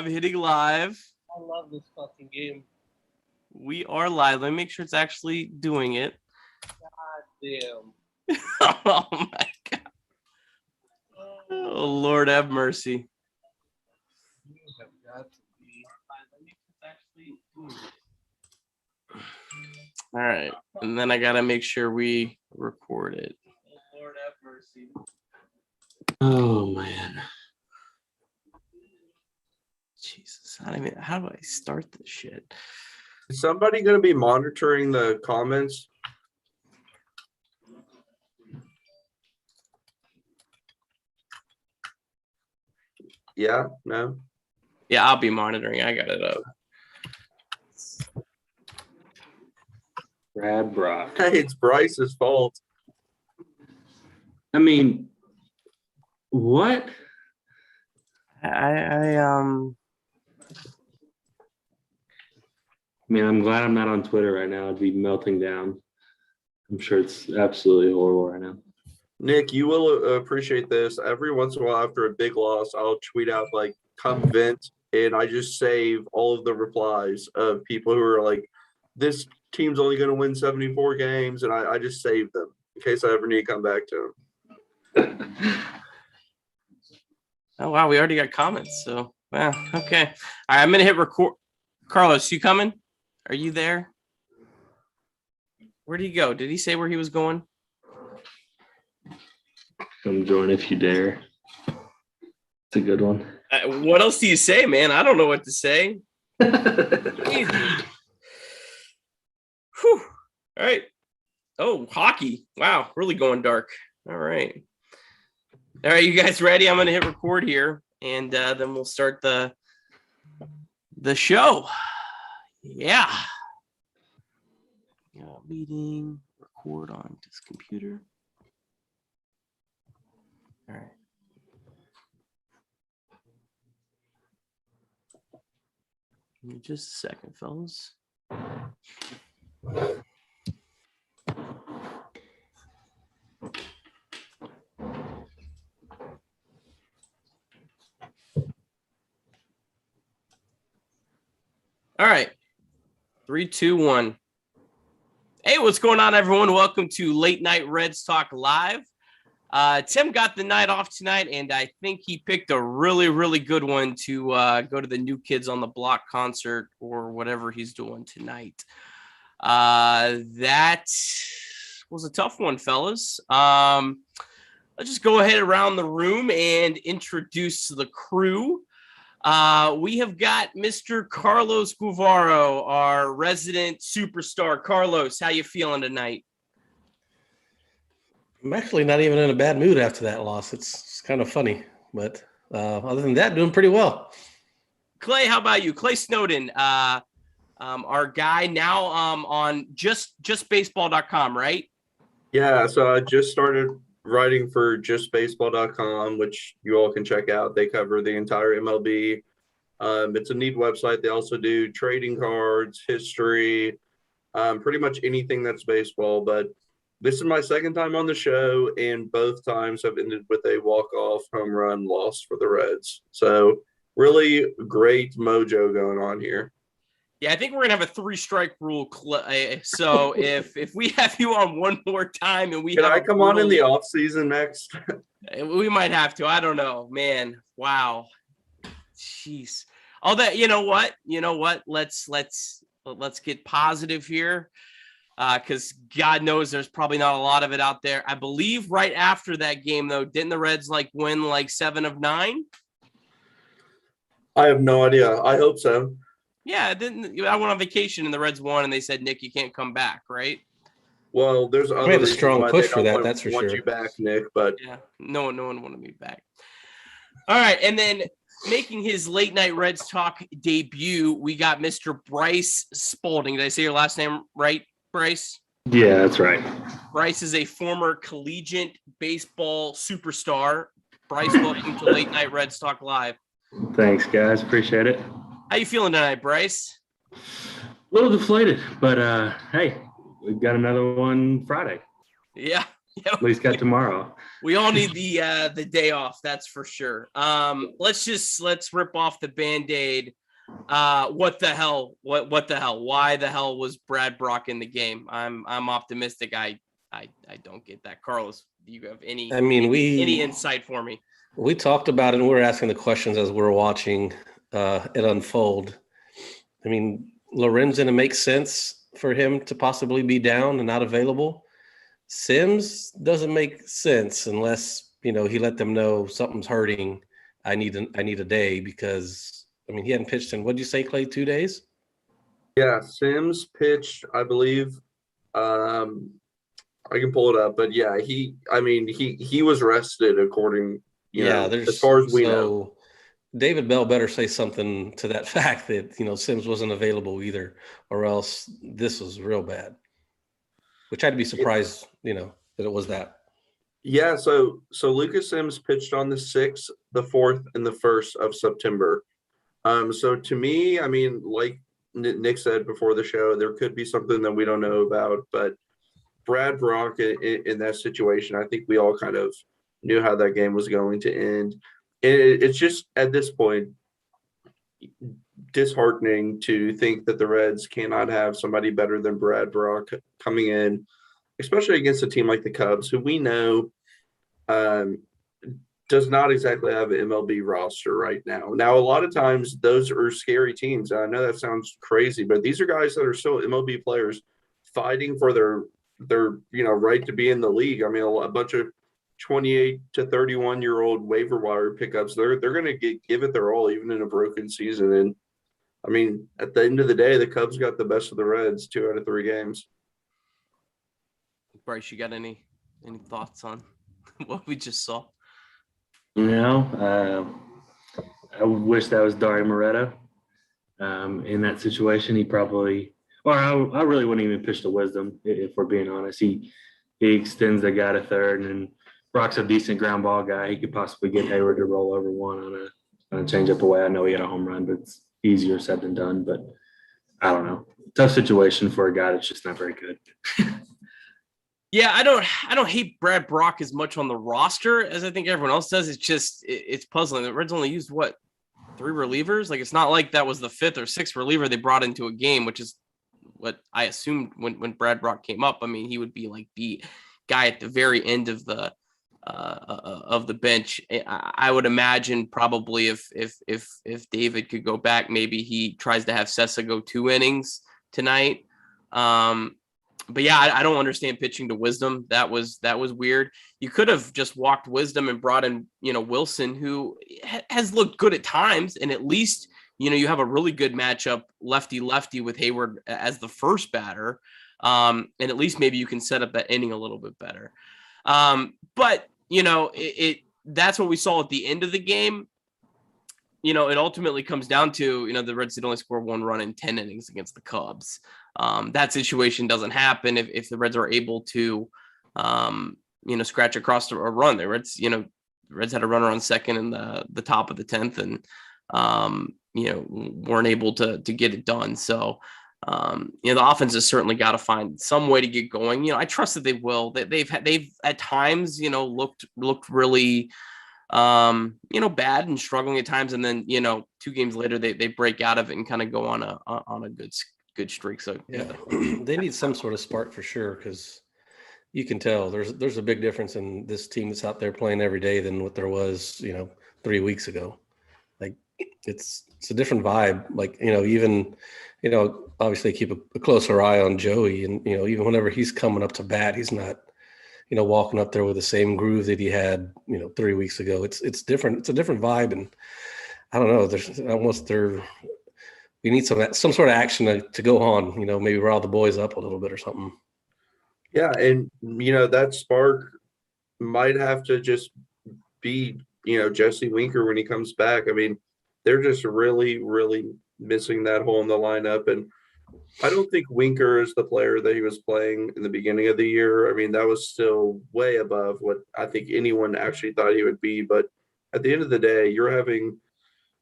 hitting live. I love this fucking game. We are live. Let me make sure it's actually doing it. God damn. Oh my God. Oh, Lord have mercy. You have got to be. Let me see if it's actually doing it. All right. And then I got to make sure we record it. Oh, Lord have mercy. Oh, man. Jesus. How do I start this shit? Is somebody going to be monitoring the comments? Yeah, no. Yeah, I'll be monitoring. I got it up. Brad Brock. Hey, it's Bryce's fault. I mean, what? I mean, I'm glad I'm not on Twitter right now. I'd be melting down. I'm sure it's absolutely horrible right now. Nick, you will appreciate this. Every once in a while after a big loss, I'll tweet out, like, come vent, and I just save all of the replies of people who are like, this team's only going to win 74 games, and I just save them in case I ever need to come back to them. Oh, wow. We already got comments. So, wow. Okay. All right. I'm going to hit record. Carlos, you coming? Are you there? Where did he go? Did he say where he was going? Come join if you dare. It's a good one. What else do you say, man? I don't know what to say. Easy. Whew. All right. Oh, hockey. Wow. Really going dark. All right. All right. You guys ready? I'm going to hit record here, and then we'll start the show. Yeah. Meeting, record on this computer. All right. Give me just a second, fellas. All right. 3, 2, 1. Hey, what's going on, everyone? Welcome to Late Night Reds Talk Live. Tim got the night off tonight, and I think he picked a really, really good one to go to the New Kids on the Block concert or whatever he's doing tonight. That was a tough one, fellas. Let's just go ahead around the room and introduce the crew. We have got Mr. Carlos Guevaro, our resident superstar. Carlos, how you feeling tonight? I'm actually not even in a bad mood after that loss. It's kind of funny, but other than that, doing pretty well. Clay, how about you? Clay Snowden, our guy now on justbaseball.com, right? Yeah, so I just started writing for justbaseball.com, which you all can check out. They cover the entire MLB. It's a neat website. They also do trading cards, history, pretty much anything that's baseball. But this is my second time on the show, and both times have ended with a walk-off home run loss for the Reds. So really great mojo going on here. Yeah, I think we're going to have a 3-strike rule. So if we have you on one more time and Can I come on in the off season next? We might have to. I don't know, man. Wow. Jeez. Oh, that, you know what? Let's get positive here. Because God knows there's probably not a lot of it out there. I believe right after that game, though, didn't the Reds win 7 of 9? I have no idea. I hope so. Yeah, I went on vacation and the Reds won, and they said, Nick, you can't come back, right? Well, there's other made a strong push for that. That's for sure. You back, Nick, but yeah, no one wanted me back. All right, and then making his late night Reds talk debut, we got Mr. Bryce Spalding. Did I say your last name right, Bryce? Yeah, that's right. Bryce is a former collegiate baseball superstar. Bryce, welcome to Late Night Reds Talk Live. Thanks, guys. Appreciate it. How you feeling tonight, Bryce? A little deflated, but hey, we've got another one Friday. Yeah, At least got tomorrow. We all need the day off, that's for sure. Let's rip off the Band-Aid. What the hell? What the hell? Why the hell was Brad Brock in the game? I'm optimistic. I don't get that. Carlos, do you have any any insight for me? We talked about it and we were asking the questions as we were watching it unfold. I mean, Lorenzen, it makes sense for him to possibly be down and not available. Sims doesn't make sense unless, he let them know something's hurting. I need a day because, he hadn't pitched in, what'd you say, Clay, 2 days? Yeah, Sims pitched, I believe. I can pull it up, but yeah, he was rested according, as far as we know. David Bell better say something to that fact that, Sims wasn't available either, or else this was real bad. Which I'd be surprised, that it was that. Yeah, so Lucas Sims pitched on the 6th, the 4th, and the 1st of September. So to me, like Nick said before the show, there could be something that we don't know about, but Brad Brock in that situation, I think we all kind of knew how that game was going to end. It's just at this point disheartening to think that the Reds cannot have somebody better than Brad Brock coming in, especially against a team like the Cubs, who we know does not exactly have an MLB roster right now. Now, a lot of times those are scary teams. I know that sounds crazy, but these are guys that are still MLB players fighting for their right to be in the league. A bunch of 28 to 31-year-old waiver wire pickups, they're going to give it their all, even in a broken season. And at the end of the day, the Cubs got the best of the Reds 2 out of 3 games. Bryce, you got any thoughts on what we just saw? I would wish that was Dario Moreta. In that situation, he probably, I really wouldn't even pitch to Wisdom, if we're being honest. He extends the guy to third, and Brock's a decent ground ball guy. He could possibly get Hayward to roll over one on a changeup away. I know he had a home run, but it's easier said than done. But I don't know. Tough situation for a guy that's just not very good. Yeah, I don't hate Brad Brock as much on the roster as I think everyone else does. It's just it's puzzling. The Reds only used 3 relievers? Like, it's not like that was the 5th or 6th reliever they brought into a game, which is what I assumed when Brad Brock came up. He would be like the guy at the very end of the bench. I would imagine probably if David could go back, maybe he tries to have Sessa go 2 innings tonight. But yeah, I don't understand pitching to Wisdom. That was weird. You could have just walked Wisdom and brought in, Wilson, who has looked good at times. And at least, you have a really good matchup lefty with Hayward as the first batter. And at least maybe you can set up that inning a little bit better. But that's what we saw at the end of the game. It ultimately comes down to, the Reds did only score 1 run in 10 innings against the Cubs. That situation doesn't happen if the Reds are able to, scratch across a run. The Reds had a runner on second in the top of the 10th and, weren't able to get it done. So, the offense has certainly got to find some way to get going. I trust that they will. They've at times, looked really, bad and struggling at times, and then 2 games later they break out of it and kind of go on a good streak. So yeah, they need some sort of spark for sure, because you can tell there's a big difference in this team that's out there playing every day than what there was 3 weeks ago. Like it's a different vibe. Like even obviously keep a closer eye on Joey, and even whenever he's coming up to bat, he's not walking up there with the same groove that he had 3 weeks ago. It's different. It's a different vibe, and I don't know. There's almost we need some sort of action to go on. Maybe rile the boys up a little bit or something. Yeah, and that spark might have to just be Jesse Winker when he comes back. They're just really, really missing that hole in the lineup, and I don't think Winker is the player that he was playing in the beginning of the year. That was still way above what I think anyone actually thought he would be. But at the end of the day, you're having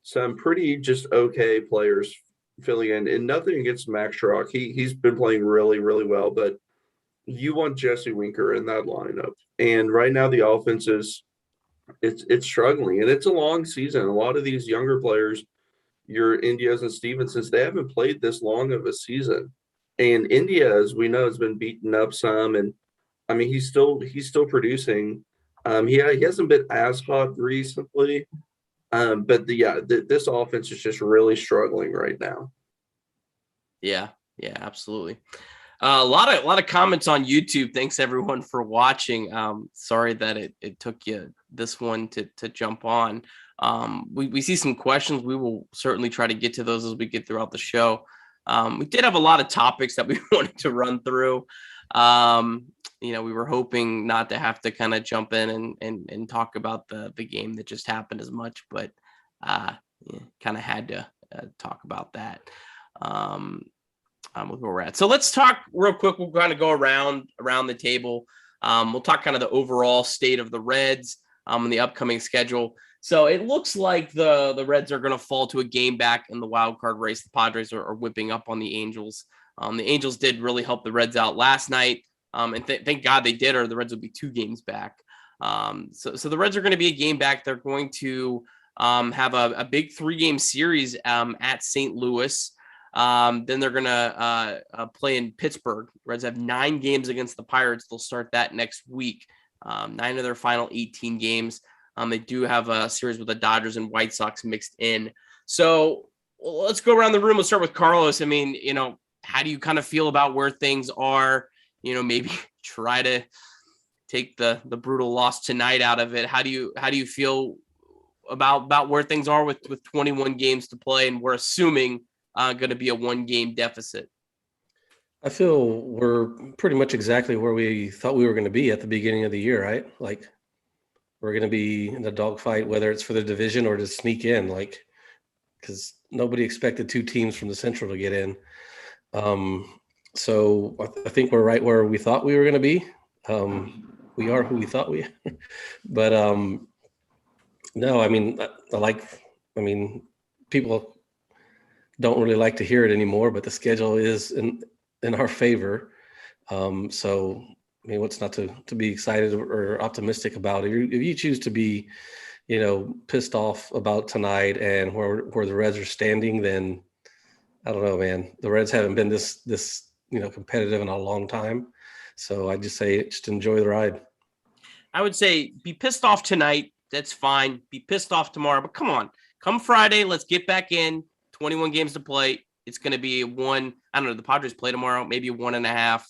some pretty just okay players filling in, and nothing against Max Schrock. He's been playing really, really well, but you want Jesse Winker in that lineup. And right now the offense is it's struggling, and it's a long season. A lot of these younger players, your Indias and Stevensons, they haven't played this long of a season. And India, as we know, has been beaten up some, and I mean he's still producing. He hasn't been as hot recently, but this offense is just really struggling right now. Yeah, absolutely. A lot of comments on YouTube. Thanks everyone for watching. Sorry that it took you this one to jump on. We see some questions. We will certainly try to get to those as we get throughout the show. We did have a lot of topics that we wanted to run through. We were hoping not to have to kind of jump in and talk about the game that just happened as much, but kind of had to talk about that. With where we're at. So let's talk real quick. We'll kind of go around the table. We'll talk kind of the overall state of the Reds and the upcoming schedule. So it looks like the Reds are going to fall to a game back in the wild card race. The Padres are whipping up on the Angels. The Angels did really help the Reds out last night. And thank God they did, or the Reds would be 2 games back. So the Reds are going to be a game back. They're going to have a big 3-game series at St. Louis. Then they're going to play in Pittsburgh. Reds have 9 games against the Pirates. They'll start that next week. 9 of their final 18 games. They do have a series with the Dodgers and White Sox mixed in. So let's go around the room. We'll start with Carlos. I mean, how do you kind of feel about where things are? Maybe try to take the brutal loss tonight out of it. How do you feel about where things are with 21 games to play, and we're assuming going to be a 1-game deficit? I feel we're pretty much exactly where we thought we were going to be at the beginning of the year, right? Like, we're going to be in the dogfight, whether it's for the division or to sneak in, because nobody expected 2 teams from the Central to get in. So I think we're right where we thought we were going to be. We are who we thought we are. But no, I mean, people don't really like to hear it anymore, but the schedule is in our favor. So, I mean, what's not to be excited or optimistic about? If you choose to be, pissed off about tonight and where the Reds are standing, then I don't know, man. The Reds haven't been this competitive in a long time. So I just say, just enjoy the ride. I would say be pissed off tonight. That's fine. Be pissed off tomorrow, but come on, come Friday, let's get back in. 21 games to play. It's going to be one. I don't know. The Padres play tomorrow, maybe 1.5.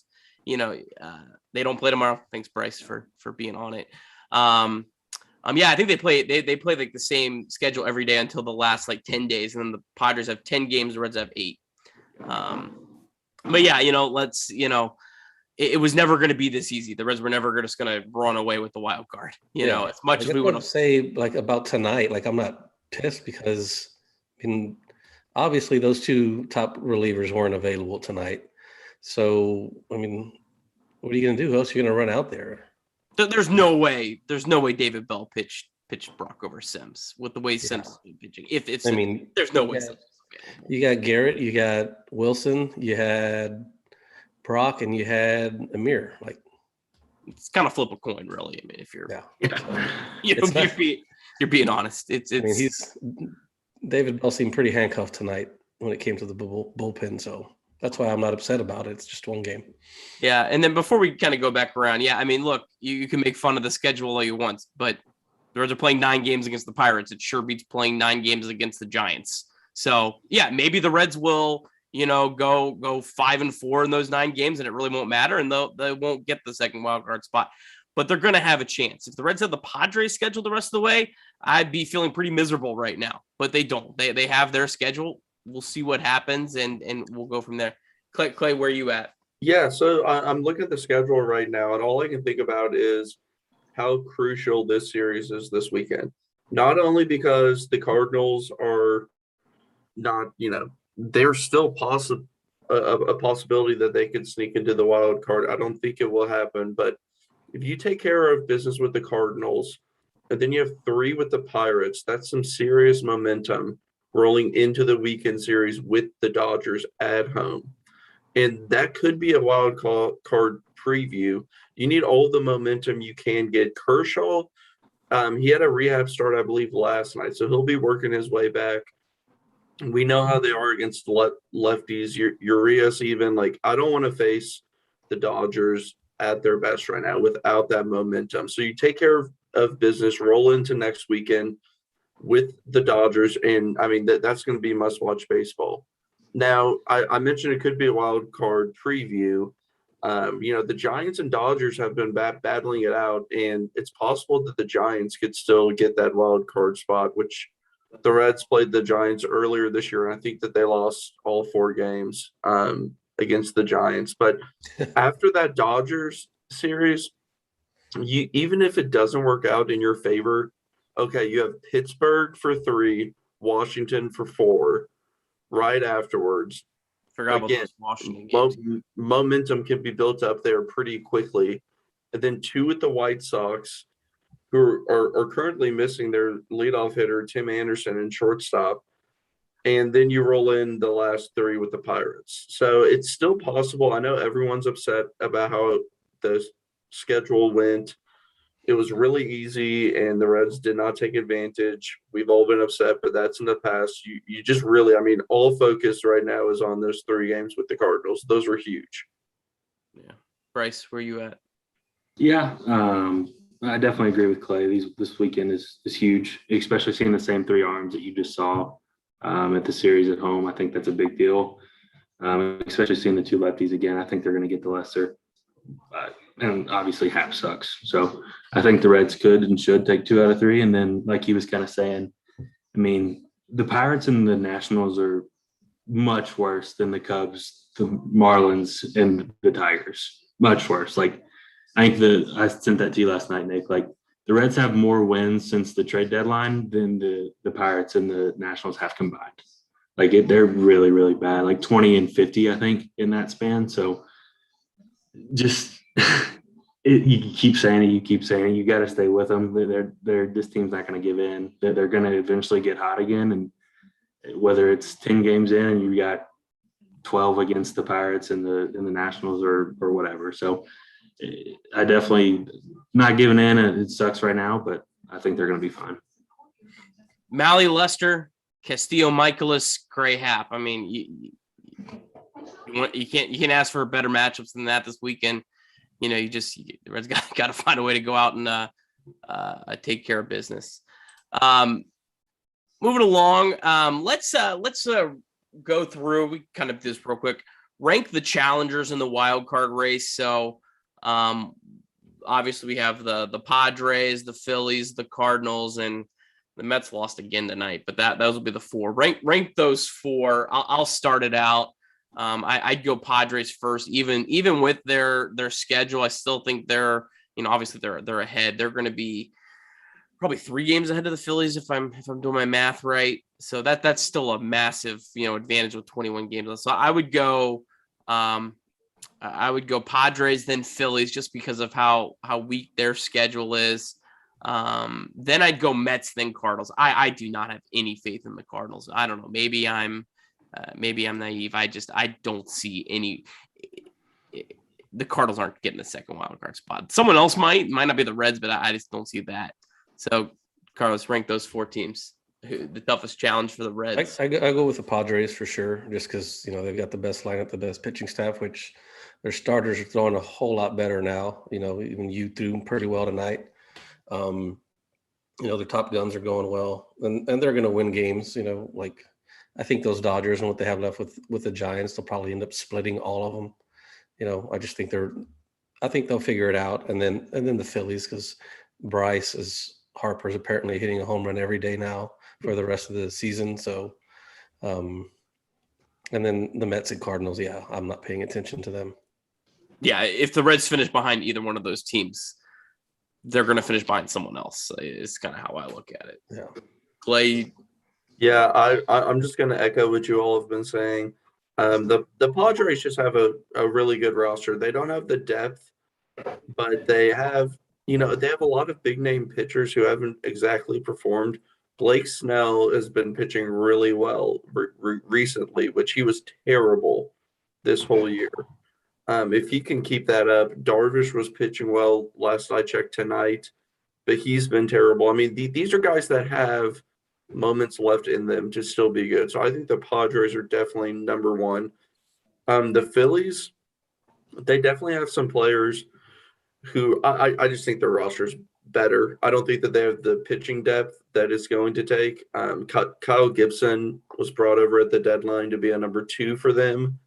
They don't play tomorrow. Thanks, Bryce, for being on it. I think they play like the same schedule every day until the last 10 days, and then the Padres have 10 games. The Reds have 8. But yeah, it was never going to be this easy. The Reds were never just going to run away with the wild card. As much as we would say about tonight, I'm not pissed because obviously those 2 top relievers weren't available tonight. So, what are you going to do? Who else are you going to run out there? There's no way David Bell pitched Brock over Sims with the way Sims is pitching. There's no way. You got Garrett, you got Wilson, you had Brock, and you had Amir. It's kind of flip a coin, really. If you're you're being honest. It's David Bell seemed pretty handcuffed tonight when it came to the bullpen, so that's why I'm not upset about it. It's just 1 game. Yeah, and then before we kind of go back around, look, you can make fun of the schedule all you want, but the Reds are playing 9 games against the Pirates. It sure beats playing 9 games against the Giants. So, yeah, maybe the Reds will, go 5-4 in those 9 games, and it really won't matter, and they won't get the second wild card spot. But they're going to have a chance. If the Reds had the Padres schedule the rest of the way, I'd be feeling pretty miserable right now. But they don't. They have their schedule. We'll see what happens, and we'll go from there. Clay, where are you at? Yeah, so I'm looking at the schedule right now, and all I can think about is how crucial this series is this weekend. Not only because the Cardinals are not, they're still a possibility that they could sneak into the wild card. I don't think it will happen, but if you take care of business with the Cardinals, and then you have 3 with the Pirates, that's some serious momentum rolling into the weekend series with the Dodgers at home. And that could be a wild card preview You need all the momentum you can get. Kershaw, he had a rehab start, I believe, last night, so he'll be working his way back. We know how they are against lefties. Urias even, like, I don't want to face the Dodgers at their best right now without that momentum. So you take care of business, roll into next weekend with the Dodgers, and I mean that's going to be must-watch baseball. Now, I mentioned it could be a wild card preview. The Giants and Dodgers have been battling it out, and it's possible that the Giants could still get that wild card spot, which the Reds played the Giants earlier this year, and I think that they lost all 4 games against the Giants. But after that Dodgers series, even if it doesn't work out in your favor, okay, you have Pittsburgh for 3, Washington for 4 right afterwards. Forgot about Again, those Washington games. momentum can be built up there pretty quickly. And then 2 with the White Sox, who are currently missing their leadoff hitter, Tim Anderson, and shortstop. And then you roll in the last 3 with the Pirates. So it's still possible. I know everyone's upset about how the schedule went. It was really easy, and the Reds did not take advantage. We've all been upset, but that's in the past. You just really, I mean, all focus right now is on those 3 games with the Cardinals. Those were huge. Yeah. Bryce, where you at? Yeah, I definitely agree with Clay. This weekend is huge, especially seeing the same 3 arms that you just saw at the series at home. I think that's a big deal, especially seeing the 2 lefties again. I think they're going to get the lesser. And obviously Hap sucks. So I think the Reds could and should take 2 out of 3. And then, like he was kind of saying, I mean, the Pirates and the Nationals are much worse than the Cubs, the Marlins, and the Tigers. Much worse. Like, I think I sent that to you last night, Nick. Like, the Reds have more wins since the trade deadline than the Pirates and the Nationals have combined. Like, they're really, really bad. Like 20 and 50, I think, in that span. So just you keep saying it. You got to stay with them. This team's not going to give in. They're going to eventually get hot again. And whether it's 10 games in and you got 12 against the Pirates and the Nationals or whatever. So I definitely not giving in. It sucks right now, but I think they're going to be fine. Mally Lester, Castillo Michaelis, Gray Hap. I mean, you can't ask for better matchups than that this weekend. The Reds got to find a way to go out and take care of business. Moving along, let's go through. We kind of did this real quick. Rank the challengers in the wild card race. So obviously we have the Padres, the Phillies, the Cardinals, and the Mets lost again tonight. But those will be the 4. Rank those 4. I'll start it out. I'd go Padres first, even with their schedule. I still think they're obviously they're ahead. They're going to be probably 3 games ahead of the Phillies if I'm doing my math right. So that's still a massive advantage with 21 games. So I would go Padres, then Phillies, just because of how weak their schedule is. Then I'd go Mets, then Cardinals. I do not have any faith in the Cardinals. I don't know. Maybe I'm naive. I don't see any. The Cardinals aren't getting the second wild card spot. Someone else might not be the Reds, but I just don't see that. So, Carlos, rank those 4 teams. The toughest challenge for the Reds. I go with the Padres for sure, just because they've got the best lineup, the best pitching staff, which their starters are throwing a whole lot better now. Even you threw pretty well tonight. The top guns are going well, and they're going to win games. Like I think those Dodgers and what they have left with the Giants, they'll probably end up splitting all of them. I just think I think they'll figure it out, and then the Phillies, because Harper's apparently hitting a home run every day now for the rest of the season. So, and then the Mets and Cardinals, yeah, I'm not paying attention to them. Yeah, if the Reds finish behind either one of those teams, they're going to finish behind someone else. It's kind of how I look at it. Yeah. Clay. Yeah, I'm just going to echo what you all have been saying. The Padres just have a really good roster. They don't have the depth, but they have a lot of big name pitchers who haven't exactly performed. Blake Snell has been pitching really well recently, which he was terrible this whole year. If he can keep that up, Darvish was pitching well last I checked tonight, but he's been terrible. I mean, these are guys that have moments left in them to still be good. So I think the Padres are definitely number one. The Phillies, they definitely have some players who I just think their roster's better. I don't think that they have the pitching depth that it's going to take. Kyle Gibson was brought over at the deadline to be a number 2 for them,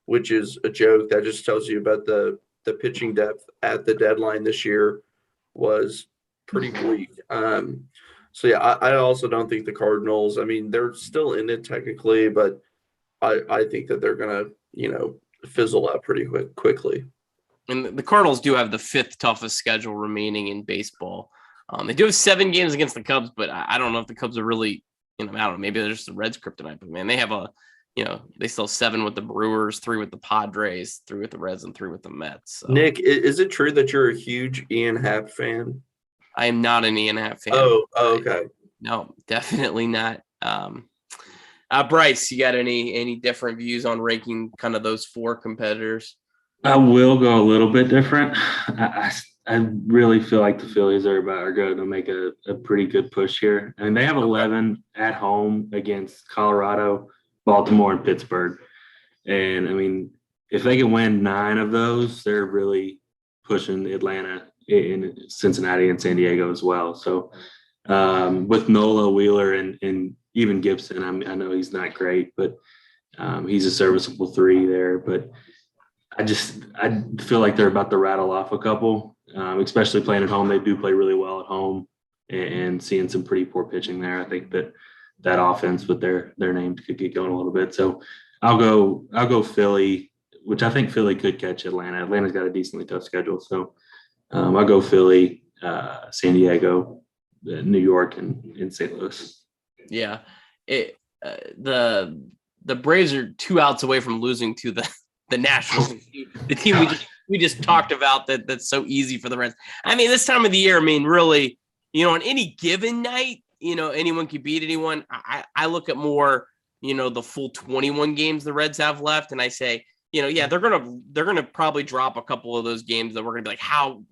which is a joke. That just tells you about the pitching depth at the deadline this year was pretty bleak. So yeah, I also don't think the Cardinals, I mean, they're still in it technically, but I think that they're gonna, fizzle out pretty quickly. And the Cardinals do have the 5th toughest schedule remaining in baseball. They do have 7 games against the Cubs, but I don't know if the Cubs are really, I don't know, maybe they're just the Reds kryptonite, but man, they have they still have 7 with the Brewers, 3 with the Padres, 3 with the Reds, and 3 with the Mets. So. Nick, is it true that you're a huge Ian Happ fan? I am not an Ian Happ fan. Oh, okay. No, definitely not. Bryce, you got any different views on ranking kind of those 4 competitors? I will go a little bit different. I really feel like the Phillies are going to make a pretty good push here. I mean, they have 11 at home against Colorado, Baltimore, and Pittsburgh. And, I mean, if they can win 9 of those, they're really pushing Atlanta, in Cincinnati, and San Diego as well. So with Nola, Wheeler, and even Gibson, I know he's not great, but he's a serviceable 3 there. But I feel like they're about to rattle off a couple, especially playing at home. They do play really well at home, and seeing some pretty poor pitching there. I think that offense with their name could get going a little bit. So I'll go Philly, which I think Philly could catch Atlanta. Atlanta's got a decently tough schedule. So I'll go Philly, San Diego, New York, and St. Louis. Yeah. The Braves are 2 outs away from losing to the Nationals, the team we just talked about that's so easy for the Reds. I mean, this time of the year, I mean, really, on any given night, anyone can beat anyone. I look at more, the full 21 games the Reds have left, and I say, yeah, they're gonna probably drop a couple of those games that we're gonna be like, how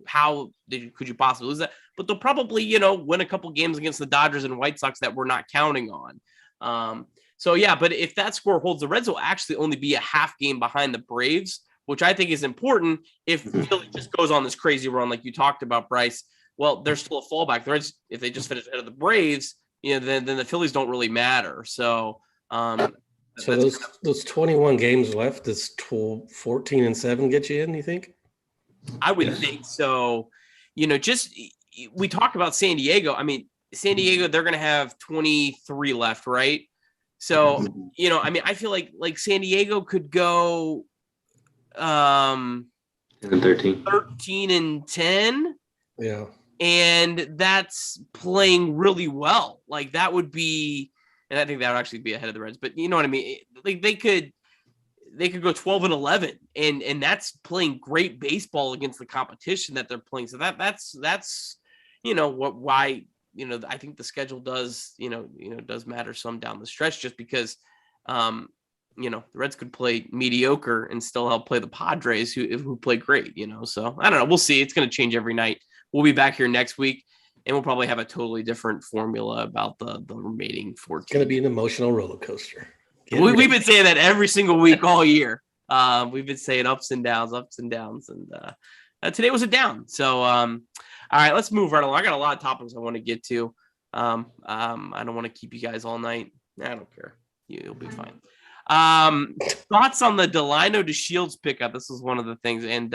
could you possibly lose that? But they'll probably, win a couple games against the Dodgers and White Sox that we're not counting on. So yeah, but if that score holds, the Reds will actually only be a half game behind the Braves, which I think is important. If Philly just goes on this crazy run like you talked about, Bryce, well, there's still a fallback. The Reds, if they just finish ahead of the Braves, then the Phillies don't really matter. So those 21 games left, does 14-7 get you in, you think? I would think so. We talked about San Diego. I mean, San Diego, they're going to have 23 left, right? So, I mean, I feel like San Diego could go 13-10. Yeah. And that's playing really well. Like that would be, and I think that would actually be ahead of the Reds, but you know what I mean? Like they could go 12-11 and that's playing great baseball against the competition that they're playing. So that's why I think the schedule does, does matter some down the stretch, just because, the Reds could play mediocre and still help play the Padres who play great, so I don't know. We'll see. It's going to change every night. We'll be back here next week and we'll probably have a totally different formula about the remaining 14. It's going to be an emotional roller coaster. We've been saying that every single week all year. We've been saying ups and downs. And today was a down. So, all right, let's move right along. I got a lot of topics I want to get to. I don't want to keep you guys all night. I don't care. You'll be fine. Thoughts on the Delino to Shields pickup? This is one of the things. And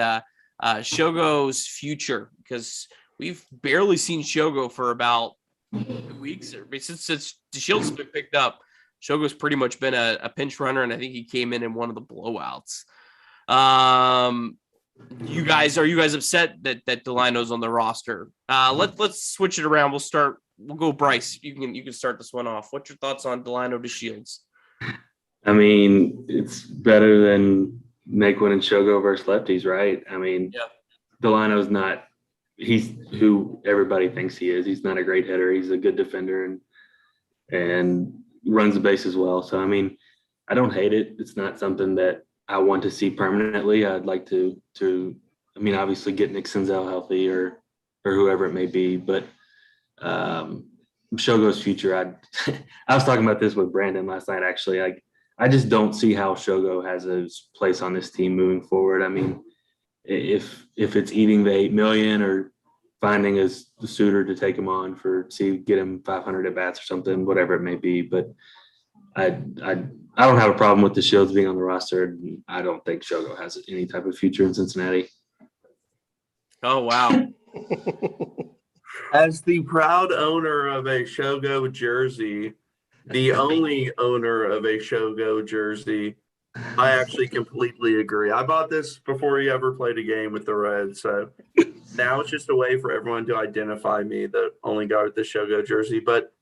Shogo's future, because we've barely seen Shogo for about 2 weeks. Since the Shields has been picked up, Shogo's pretty much been a pinch runner, and I think he came in one of the blowouts. Are you guys upset that Delino's on the roster? Let's switch it around. We'll go Bryce. You can start this one off. What's your thoughts on Delino to Shields? I mean, it's better than Naquin and Shogo versus lefties, right? I mean, yeah. Delino's not – he's who everybody thinks he is. He's not a great hitter. He's a good defender and runs the base as well. So, I mean, I don't hate it. It's not something that I want to see permanently. I'd like to I mean, obviously get Nick Senzel healthy or whoever it may be, but Shogo's future. I was talking about this with Brandon last night. Actually, I just don't see how Shogo has a place on this team moving forward. I mean, if it's eating the $8 million or finding a suitor to take him on get him 500 at bats or something, whatever it may be, but I don't have a problem with the Shields being on the roster. I don't think Shogo has any type of future in Cincinnati. Oh, wow. As the proud owner of a Shogo jersey, the only owner of a Shogo jersey, I actually completely agree. I bought this before he ever played a game with the Reds, so now it's just a way for everyone to identify me, the only guy with the Shogo jersey. But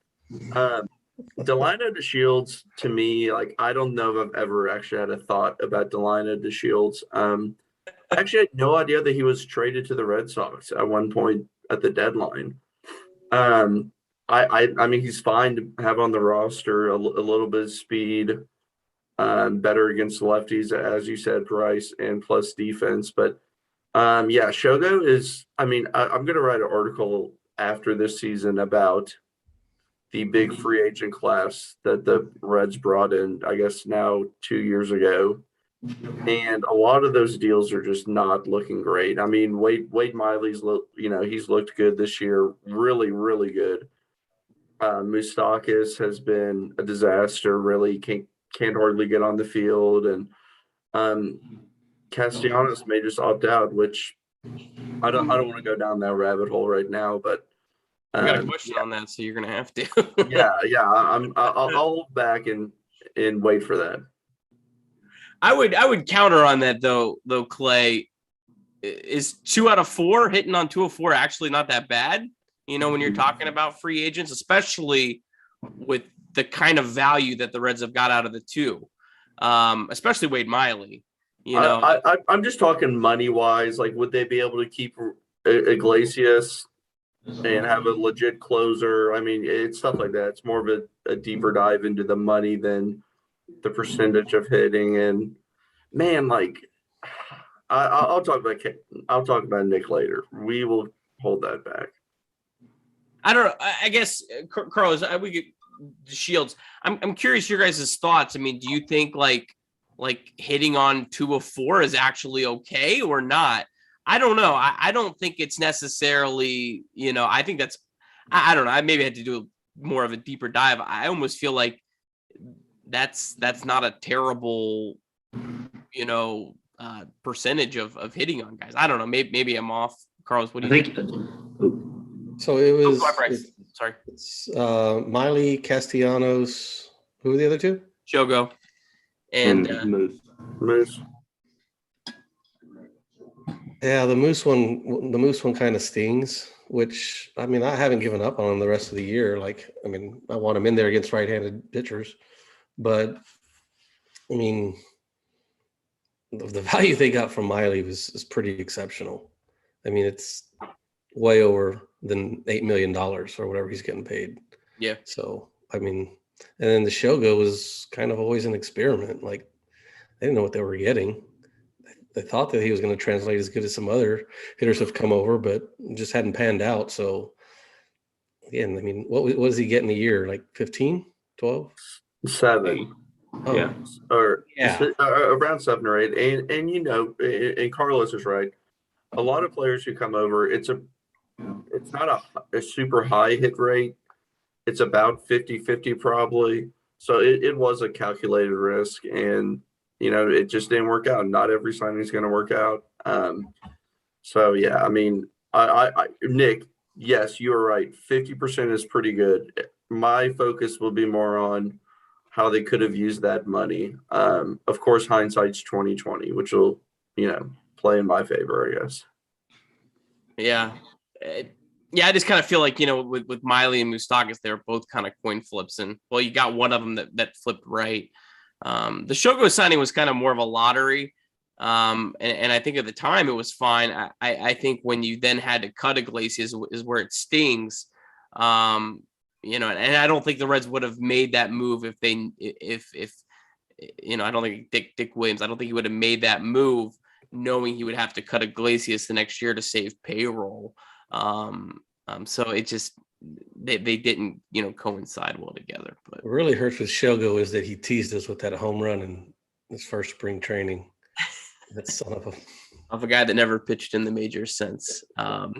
Delino to Shields, to me, like, I don't know if I've ever actually had a thought about Delino to Shields. I actually had no idea that he was traded to the Red Sox at one point at the deadline. I mean, he's fine to have on the roster, a little bit of speed, better against lefties, as you said, Bryce, and plus defense. But yeah, Shogo is, I mean, I'm going to write an article after this season about the big free agent class that the Reds brought in, I guess now 2 years ago. And a lot of those deals are just not looking great. I mean, Wade Miley's he's looked good this year, really, really good. Moustakas has been a disaster, really can't hardly get on the field, and Castellanos may just opt out, which I don't want to go down that rabbit hole right now, but I got a question on that, so you're gonna have to. I'll hold back and wait for that. I would counter on that though, Clay. Is 2 out of 4 hitting on 2 of 4 actually not that bad? You know, when you're talking about free agents, especially with the kind of value that the Reds have got out of the two, especially Wade Miley. You know, I'm just talking money wise. Like, would they be able to keep Iglesias and have a legit closer? I mean, it's stuff like that. It's more of a deeper dive into the money than the percentage of hitting. And man, like, I'll talk about Nick later. We will hold that back. I don't know. I guess Carlos, we get the Shields. I'm curious your guys' thoughts. I mean, do you think like hitting on 2 of 4 is actually okay or not? I don't know. I don't think it's necessarily, you know, I think that's, I don't know. I maybe had to do more of a deeper dive. I almost feel like that's not a terrible, you know, percentage of hitting on guys. I don't know. Maybe I'm off. Carlos, what do you think? So it was, sorry. It's Miley, Castellanos. Who were the other two? Shogo and Moose. Yeah, the Moose one kind of stings, which, I mean, I haven't given up on him the rest of the year. Like, I mean, I want him in there against right-handed pitchers, but I mean, the value they got from Miley is pretty exceptional. I mean, it's way over than $8 million or whatever he's getting paid. Yeah. So, I mean, and then the Shogo was kind of always an experiment. Like, they didn't know what they were getting. They thought that he was going to translate as good as some other hitters have come over, but just hadn't panned out. So, again, I mean, what does he get in a year? Like 15, 12? 7. Oh. Yeah. Or Yeah. around 7 or 8. And you know, and Carlos is right. A lot of players who come over, it's not a super high hit rate. It's about 50-50 probably. So it was a calculated risk, and you know, it just didn't work out. Not every signing is going to work out. So yeah, I mean, I Nick, yes, you are right. 50% is pretty good. My focus will be more on how they could have used that money. Of course, hindsight's 2020, which will, you know, play in my favor, I guess. Yeah. Yeah, I just kind of feel like, you know, with Miley and Moustakas, they're both kind of coin flips. And, well, you got one of them that flipped right. The Shogo signing was kind of more of a lottery. And I think at the time it was fine. I think when you then had to cut Iglesias is where it stings. You know, and I don't think the Reds would have made that move if I don't think Dick Williams, I don't think he would have made that move knowing he would have to cut Iglesias the next year to save payroll. So it just, they didn't, coincide well together. But What really hurts with Shogo is that he teased us with that home run in his first spring training. That son of a. Of a guy that never pitched in the major since. Yeah,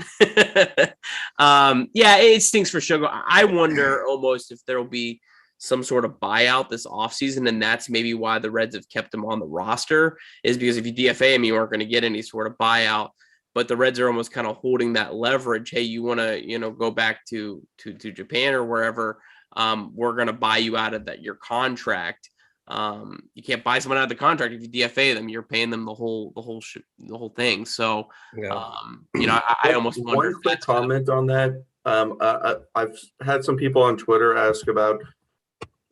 it stinks for Shogo. I wonder almost if there will be some sort of buyout this offseason, and that's maybe why the Reds have kept him on the roster, is because if you DFA him, you aren't going to get any sort of buyout. But the Reds are almost kind of holding that leverage. Hey, you want to, go back to Japan or wherever, we're going to buy you out of your contract. You can't buy someone out of the contract. If you DFA them, you're paying them the whole thing. So, Yeah. I almost wonder. One quick comment on that. I've had some people on Twitter ask about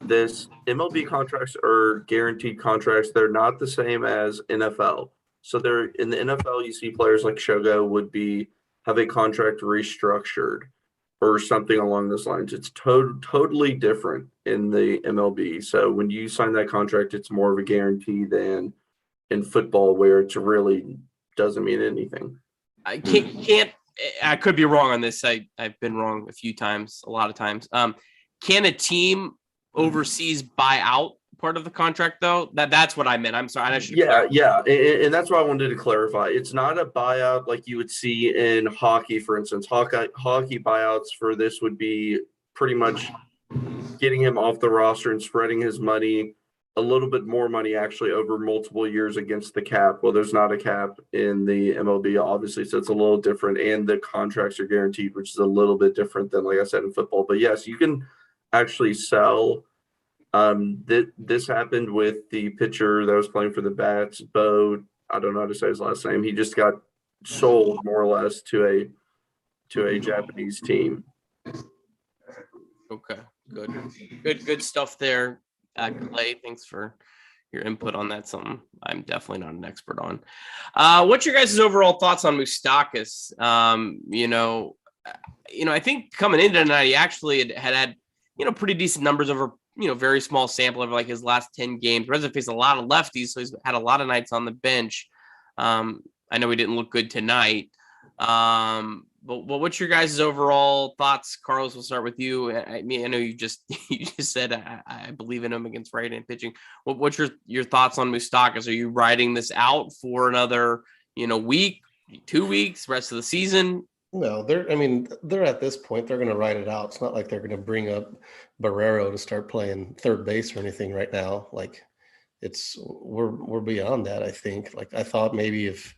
this. MLB contracts are guaranteed contracts. They're not the same as NFL. So they're in the NFL, you see players like Shogo would have a contract restructured or something along those lines. It's totally different in the MLB. So when you sign that contract, it's more of a guarantee than in football, where it really doesn't mean anything. I could be wrong on this. I've been wrong a lot of times. Can a team overseas buy out part of the contract though? That's what I meant. I'm sorry. Yeah. And that's what I wanted to clarify. It's not a buyout like you would see in hockey, for instance. Hockey buyouts for this would be pretty much getting him off the roster and spreading his money, a little bit more money actually over multiple years against the cap. Well, there's not a cap in the MLB, obviously, so it's a little different. And the contracts are guaranteed, which is a little bit different than, like I said, in football. But yes, you can actually sell. This happened with the pitcher that was playing for the Bats, Bo. I don't know how to say his last name. He just got sold more or less to a Japanese team. Okay, good stuff there, Clay. Thanks for your input on that. Something I'm definitely not an expert on. What's your guys' overall thoughts on Moustakas? I think coming into tonight, he actually had pretty decent numbers over, very small sample of like his last 10 games. Reds have faced a lot of lefties, so he's had a lot of nights on the bench. I know he didn't look good tonight. But what's your guys' overall thoughts? Carlos, we'll start with you. I know you just said I believe in him against right-hand pitching. What's your thoughts on Moustakas? Are you riding this out for another week, 2 weeks, rest of the season? No, they're at this point, they're going to ride it out. It's not like they're going to bring up Barrero to start playing third base or anything right now. Like we're beyond that. I think, like, I thought maybe if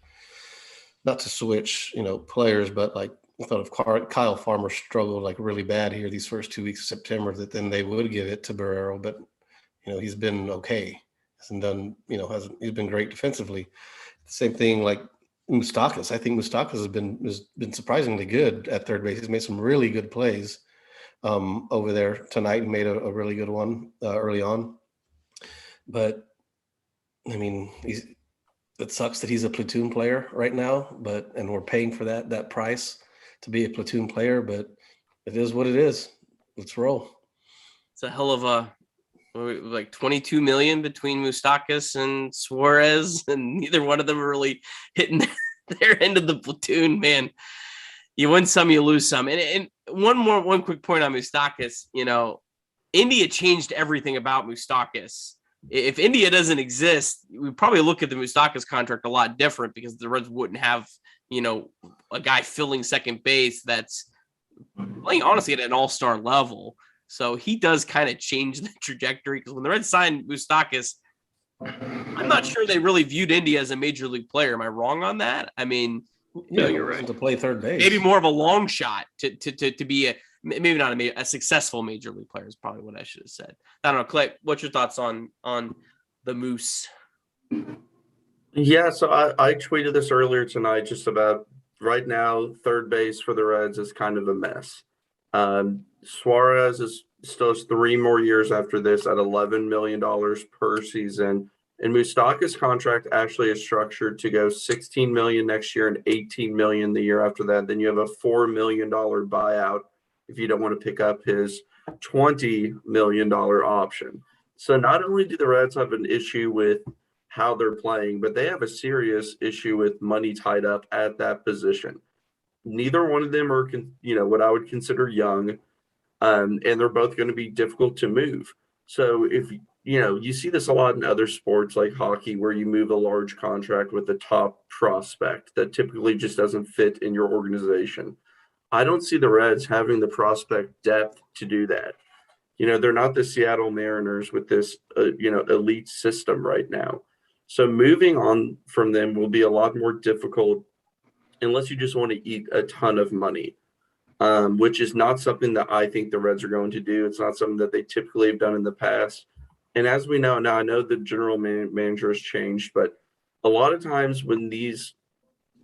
not to switch, players, but like I thought if Kyle Farmer struggled like really bad here these first 2 weeks of September, that then they would give it to Barrero. But, he's been okay. Hasn't done, he's been great defensively. Same thing like Moustakas. I think Moustakas has been surprisingly good at third base. He's made some really good plays over there tonight. He made a really good one early on. But it sucks that he's a platoon player right now, and we're paying for that price to be a platoon player, but it is what it is. Let's roll. It's a hell of a, like 22 million between Moustakas and Suarez, and neither one of them are really hitting their end of the platoon, man. You win some, you lose some. And one quick point on Moustakas, India changed everything about Moustakas. If India doesn't exist, we probably look at the Moustakas contract a lot different, because the Reds wouldn't have, a guy filling second base that's playing honestly at an all-star level. So he does kind of change the trajectory, because when the Reds signed Moustakas, I'm not sure they really viewed India as a major league player. Am I wrong on that? You're right. To play third base, maybe more of a long shot to be maybe not a successful major league player is probably what I should have said. I don't know, Clay, what's your thoughts on the Moose? Yeah, so I tweeted this earlier tonight, just about right now, third base for the Reds is kind of a mess. Suarez still has 3 more years after this at $11 million per season. And Moustakas' contract actually is structured to go $16 million next year and $18 million the year after that. Then you have a $4 million buyout if you don't want to pick up his $20 million option. So not only do the Reds have an issue with how they're playing, but they have a serious issue with money tied up at that position. Neither one of them are, what I would consider young, and they're both going to be difficult to move. So if you see this a lot in other sports like hockey, where you move a large contract with a top prospect that typically just doesn't fit in your organization. I don't see the Reds having the prospect depth to do that. They're not the Seattle Mariners with this, elite system right now. So moving on from them will be a lot more difficult unless you just want to eat a ton of money, which is not something that I think the Reds are going to do. It's not something that they typically have done in the past. And as we know now, I know the general manager has changed, but a lot of times when these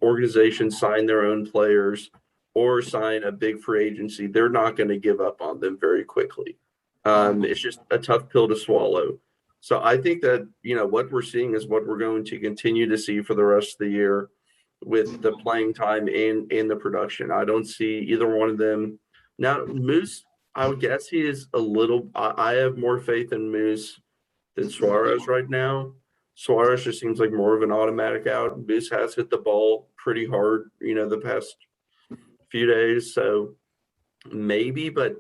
organizations sign their own players or sign a big free agency, they're not going to give up on them very quickly. It's just a tough pill to swallow. So I think that, what we're seeing is what we're going to continue to see for the rest of the year with the playing time and the production. I don't see either one of them. Now, Moose, I would guess he is a little – I have more faith in Moose than Suarez right now. Suarez just seems like more of an automatic out. Moose has hit the ball pretty hard, the past few days. So maybe, but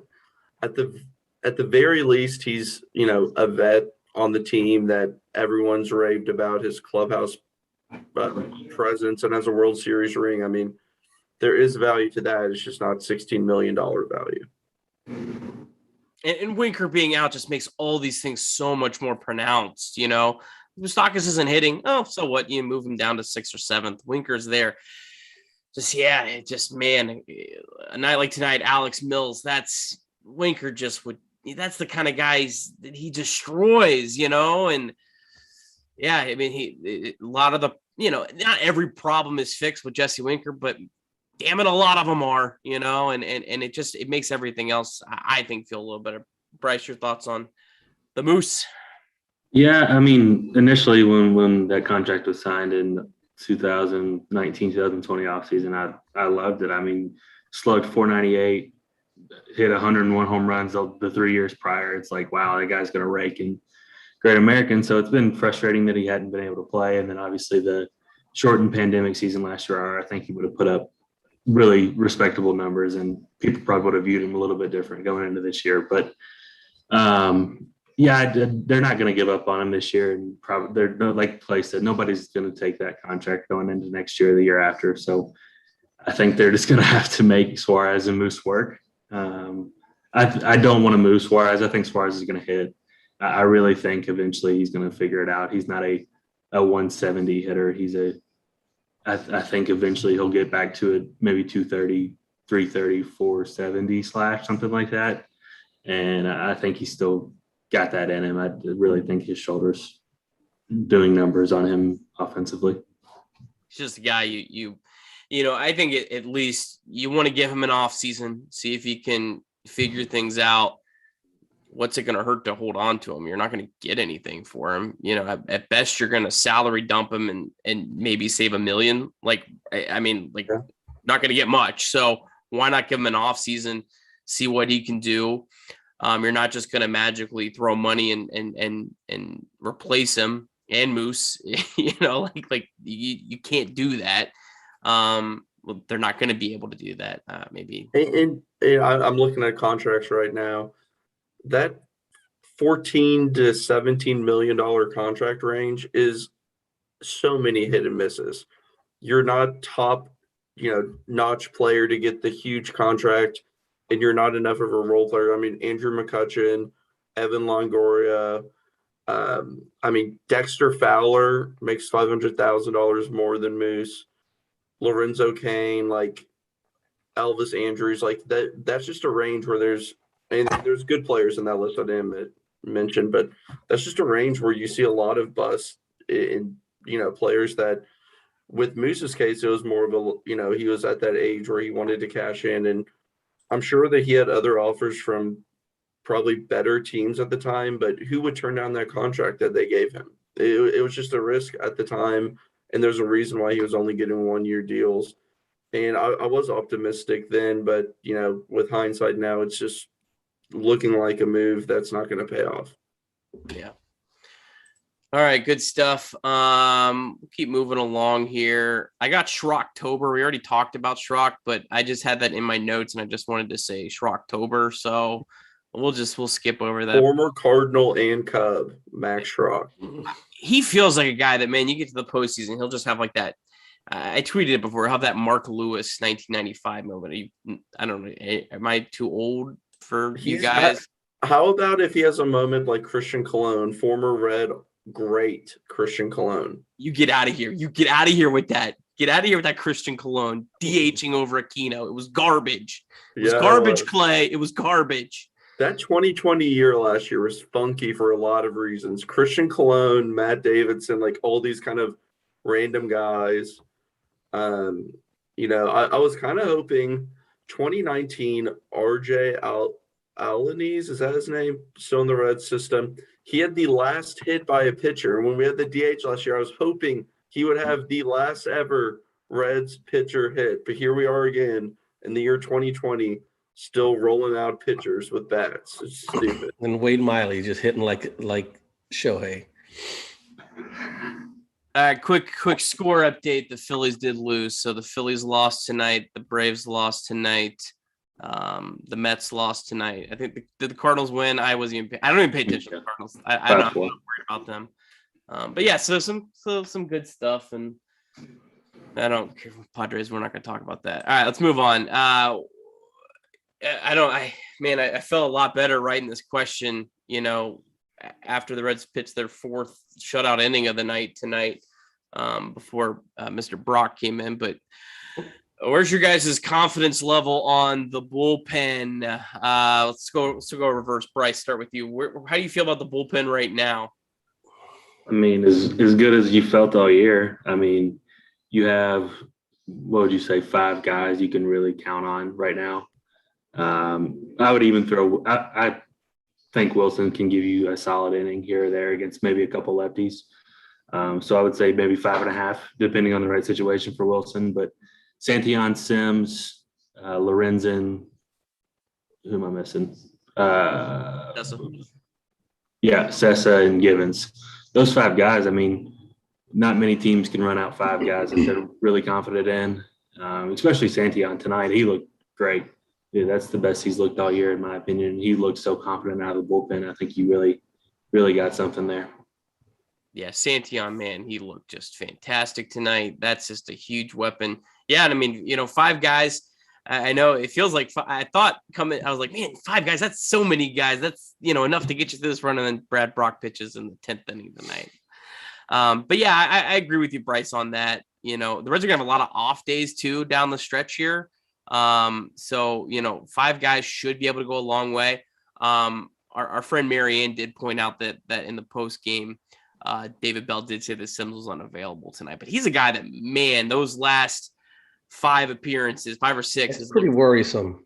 at the very least, he's, a vet on the team that everyone's raved about his clubhouse presence and has a World Series ring. I mean, there is value to that. It's just not $16 million value. And Winker being out just makes all these things so much more pronounced. Moustakas isn't hitting. Oh, so what? You move him down to 6th or 7th. Winker's there. Man, a night like tonight, Alex Mills, that's Winker that's the kind of guys that he destroys, and yeah, I mean, a lot of the, not every problem is fixed with Jesse Winker, but damn it, a lot of them are, and it makes everything else, I think, feel a little better. Bryce, your thoughts on the Moose? Yeah, I mean, initially when that contract was signed in 2019, 2020 offseason, I loved it. I mean, slugged .498, hit 101 home runs the 3 years prior. It's like, wow, that guy's going to rake in Great American. So it's been frustrating that he hadn't been able to play. And then obviously the shortened pandemic season last year, I think he would have put up really respectable numbers and people probably would have viewed him a little bit different going into this year. But yeah, they're not going to give up on him this year. And probably they're like Clay said, nobody's going to take that contract going into next year or the year after. So I think they're just going to have to make Suarez and Moose work. I don't want to move Suarez. I think Suarez is going to hit. I really think eventually he's going to figure it out. He's not a 170 hitter. I think eventually he'll get back to it, maybe 230, 330, 470 slash, something like that. And I think he's still got that in him. I really think his shoulder's doing numbers on him offensively. He's just a guy I think at least you want to give him an off season, see if he can figure things out. What's it going to hurt to hold on to him? You're not going to get anything for him. At best, you're going to salary dump him and maybe save $1 million. Not going to get much. So why not give him an off season, see what he can do? You're not just going to magically throw money and replace him and Moose. You can't do that. Well, they're not going to be able to do that. Maybe. And I'm looking at contracts right now. That $14 to $17 million contract range is so many hit and misses. You're not top, notch player to get the huge contract, and you're not enough of a role player. I mean, Andrew McCutchen, Evan Longoria. Dexter Fowler makes $500,000 more than Moose. Lorenzo Cain, Elvis Andrews, that's just a range where there's good players in that list I didn't mention, but that's just a range where you see a lot of busts in, players that with Moose's case, it was more of a, he was at that age where he wanted to cash in, and I'm sure that he had other offers from probably better teams at the time, but who would turn down that contract that they gave him? It was just a risk at the time. And there's a reason why he was only getting 1-year deals. And I was optimistic then, but, with hindsight now, it's just looking like a move that's not going to pay off. Yeah. All right, good stuff. Keep moving along here. I got Schrocktober. We already talked about Schrock, but I just had that in my notes and I just wanted to say Schrocktober. So we'll skip over that. Former Cardinal and Cub, Max Schrock. He feels like a guy that, man, you get to the postseason, he'll just have like that. I tweeted it before, have that Mark Lewis 1995 moment. I don't know. Am I too old for you guys? How about if he has a moment like Christian Cologne, former Red great Christian Cologne? You get out of here. You get out of here with that. Get out of here with that Christian Cologne DHing over Aquino. It was garbage. It was garbage, Clay. It was garbage. That 2020 year last year was funky for a lot of reasons. Christian Cologne, Matt Davidson, like all these kind of random guys. You know, I was kind of hoping 2019 RJ Alanis, is that his name? Still in the Red system. He had the last hit by a pitcher. When we had the DH last year, I was hoping he would have the last ever Reds pitcher hit. But here we are again in the year 2020, still rolling out pitchers with bats. It's stupid. And Wade Miley just hitting like Shohei. Quick score update. The Phillies did lose. So the Phillies lost tonight. The Braves lost tonight. The Mets lost tonight. I think did the Cardinals win? I don't even pay attention to the Cardinals. I'm not worried about them. But yeah, so some good stuff, and I don't care for Padres. We're not going to talk about that. All right, let's move on. I felt a lot better writing this question, you know, after the Reds pitched their fourth shutout inning of the night tonight, before Mr. Brock came in. But where's your guys' confidence level on the bullpen? Let's go reverse. Bryce, start with you. How do you feel about the bullpen right now? I mean, as good as you felt all year. I mean, you have, what would you say, 5 guys you can really count on right now. I would even throw – I think Wilson can give you a solid inning here or there against maybe a couple lefties. So I would say maybe 5.5, depending on the right situation for Wilson. But Santillan, Sims, Lorenzen, who am I missing? Sessa and Givens. Those 5 guys, I mean, not many teams can run out 5 guys that they're really confident in, especially Santillan tonight. He looked great. Yeah, that's the best he's looked all year, in my opinion. He looked so confident out of the bullpen. I think he really, really got something there. Yeah, Santillan, man, he looked just fantastic tonight. That's just a huge weapon. Yeah, and I mean, you know, 5 guys. I know it feels like I was like, man, 5 guys. That's so many guys. That's, you know, enough to get you through this run. And then Brad Brock pitches in the 10th inning tonight. But yeah, I agree with you, Bryce, on that. You know, the Reds are gonna have a lot of off days too down the stretch here. So, you know, 5 guys should be able to go a long way. Our friend Marianne did point out that in the post game, David Bell did say that Sims was unavailable tonight, but he's a guy that, man, those last 5 appearances, 5 or 6, is pretty worrisome.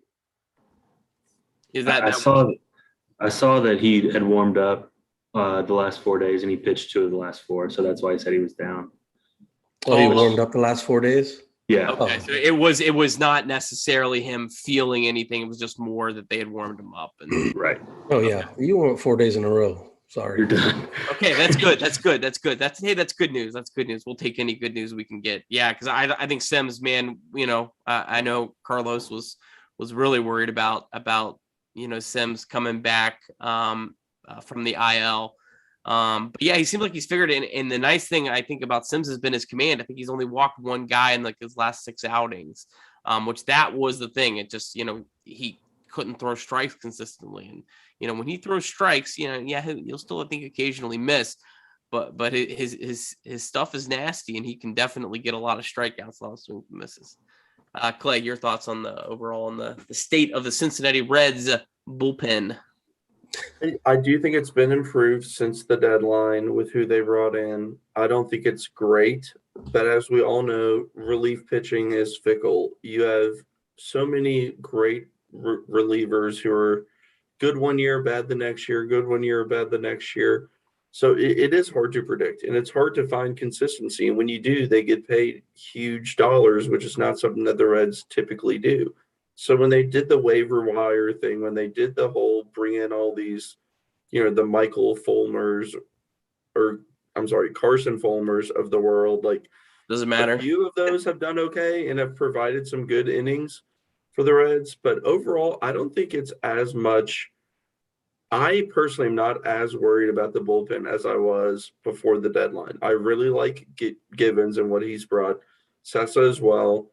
Is that I saw that he had warmed up the last 4 days and he pitched 2 of the last 4, so that's why he said he was down. Oh, he warmed up the last 4 days? Yeah. Okay, so it was not necessarily him feeling anything. It was just more that they had warmed him up. And right. Oh yeah, you went 4 days in a row. Sorry. You're done. Okay, that's good. That's good. That's good. That's good news. That's good news. We'll take any good news we can get. Yeah, because I think Sims, man, you know, I know Carlos was really worried about you know, Sims coming back from the IL. But yeah, he seems like he's figured it. And the nice thing I think about Sims has been his command. I think he's only walked 1 guy in like his last 6 outings, which that was the thing. It just, you know, he couldn't throw strikes consistently. And, you know, when he throws strikes, you know, yeah, he'll still, I think, occasionally miss, but his stuff is nasty and he can definitely get a lot of strikeouts, a lot of swings and misses. Clay, your thoughts on the overall on the state of the Cincinnati Reds bullpen? I do think it's been improved since the deadline with who they brought in. I don't think it's great, but as we all know, relief pitching is fickle. You have so many great relievers who are good one year, bad the next year, good one year, bad the next year. So it is hard to predict, and it's hard to find consistency. And when you do, they get paid huge dollars, which is not something that the Reds typically do. So when they did the waiver wire thing, when they did the whole bring in all these the Michael Fulmers, or I'm sorry, Carson Fulmers of the world. Like, Doesn't a matter. few of those have done okay and have provided some good innings for the Reds, but overall, I don't think it's as much. I personally am not as worried about the bullpen as I was before the deadline. I really like Givens and what he's brought. Sessa as well.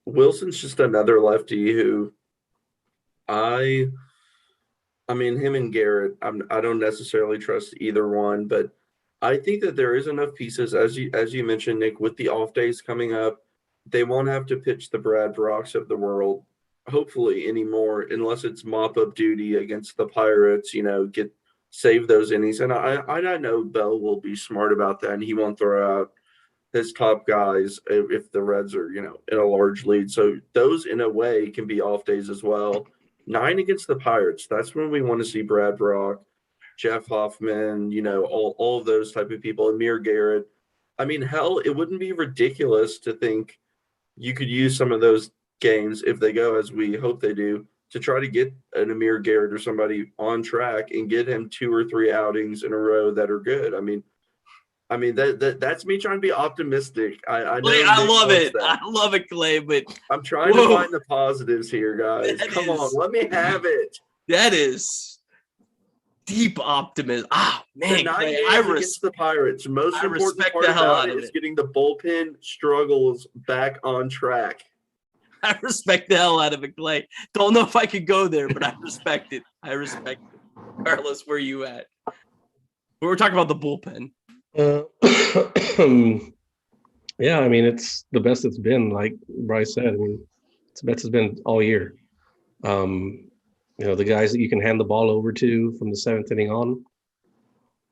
Wilson's just another lefty who I mean, him and Garrett, I don't necessarily trust either one, but I think that there is enough pieces, as you mentioned, Nick, with the off days coming up. They won't have to pitch the Brad Brocks of the world, hopefully, anymore, unless it's mop up duty against the Pirates. Save those innings, and I know Bell will be smart about that, and he won't throw out his top guys if the Reds are in a large lead. So those, in a way, can be off days as well. 9 against the Pirates. That's when we want to see Brad Brock, Jeff Hoffman, all of those type of people, Amir Garrett. I mean, hell, it wouldn't be ridiculous to think you could use some of those games, if they go as we hope they do, to try to get an Amir Garrett or somebody on track and get him 2 or 3 outings in a row that are good. I mean, that's me trying to be optimistic. I know I Nick love wants it. that. I love it, Clay. But I'm trying to find the positives here, guys. That Come is- on, let me have it. that is deep optimism. Ah, man, The 9 Clay, games against the Pirates. Most I important respect part the hell about out it of is it. getting the bullpen struggles back on track. I respect the hell out of it, Clay. Don't know if I could go there, but I respect it. I respect it. Carlos, where you at? We were talking about the bullpen. Yeah, I mean, it's the best it's been, like Bryce said. I mean, it's the best it's been all year. The guys that you can hand the ball over to from the 7th inning on,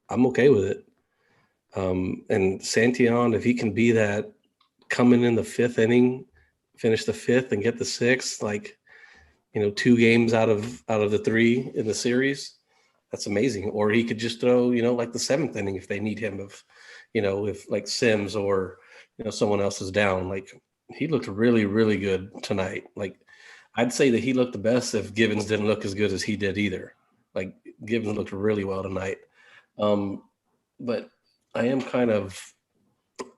I'm okay with it. And Santillan, if he can be that coming in the 5th inning, finish the 5th and get the 6th, 2 games out of the 3 in the series, that's amazing. Or he could just throw, like the 7th inning if they need him, if like Sims or someone else is down. Like, he looked really, really good tonight. Like, I'd say that he looked the best if Givens didn't look as good as he did either. Like, Givens looked really well tonight. But I am kind of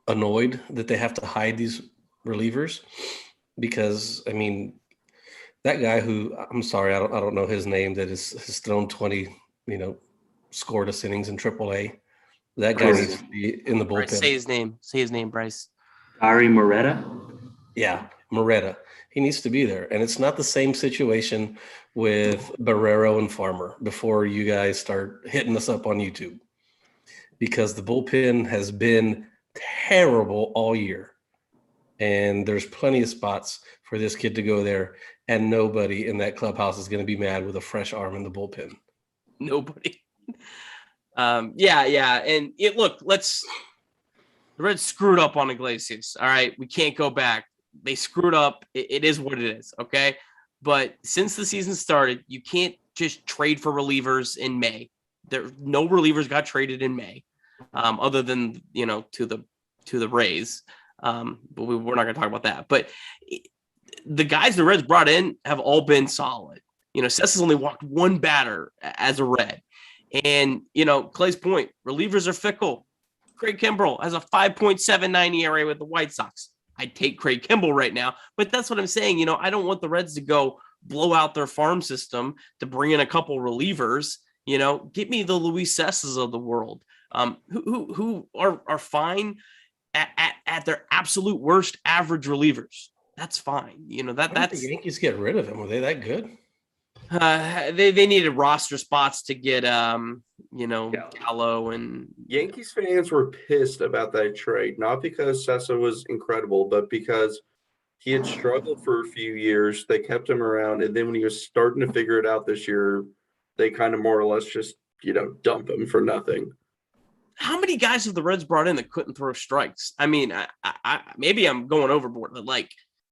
annoyed that they have to hide these relievers, because I mean, that guy who, I'm sorry, I don't know his name, that has thrown 20, scoreless innings in AAA. That guy needs to be in the Bryce, bullpen. say his name. Say his name, Bryce. Ari Moretta. Yeah, Moretta. He needs to be there. And it's not the same situation with Barrero and Farmer before you guys start hitting us up on YouTube, because the bullpen has been terrible all year. And there's plenty of spots for this kid to go there, and nobody in that clubhouse is going to be mad with a fresh arm in the bullpen. Nobody. Yeah. And the Reds screwed up on Iglesias. All right. We can't go back. They screwed up. It is what it is. Okay. But since the season started, you can't just trade for relievers in May. No relievers got traded in May, other than, to the Rays. But we're not going to talk about that. But the guys the Reds brought in have all been solid. Sessa's only walked 1 batter as a Red. And, Clay's point, relievers are fickle. Craig Kimbrell has a 5.79 ERA with the White Sox. I'd take Craig Kimbrell right now, but that's what I'm saying. I don't want the Reds to go blow out their farm system to bring in a couple relievers. Get me the Luis Cessas of the world, who are fine at their absolute worst average relievers. That's fine. That's the Yankees get rid of him. Were they that good? They needed roster spots to get Gallo, and Yankees fans were pissed about that trade, not because Sessa was incredible, but because he had struggled for a few years. They kept him around, and then when he was starting to figure it out this year, they kind of more or less just dump him for nothing. How many guys have the Reds brought in that couldn't throw strikes? I mean, I maybe I'm going overboard, but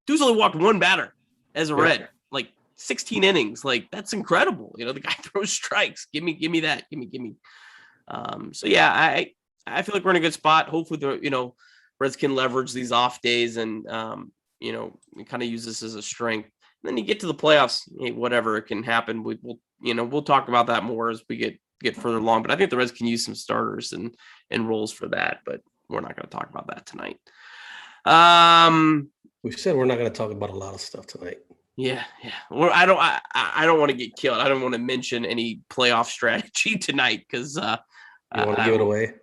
dude's only walked 1 batter as a Red, 16 innings. That's incredible. The guy throws strikes. Give me that. Give me. So yeah, I feel like we're in a good spot. Hopefully the Reds can leverage these off days and kind of use this as a strength. And then you get to the playoffs, whatever, it can happen. We'll we'll talk about that more as we get further along. But I think the Reds can use some starters and roles for that. But we're not going to talk about that tonight. We said we're not going to talk about a lot of stuff tonight. Yeah. Well, I don't want to get killed. I don't want to mention any playoff strategy tonight because You want to give it away?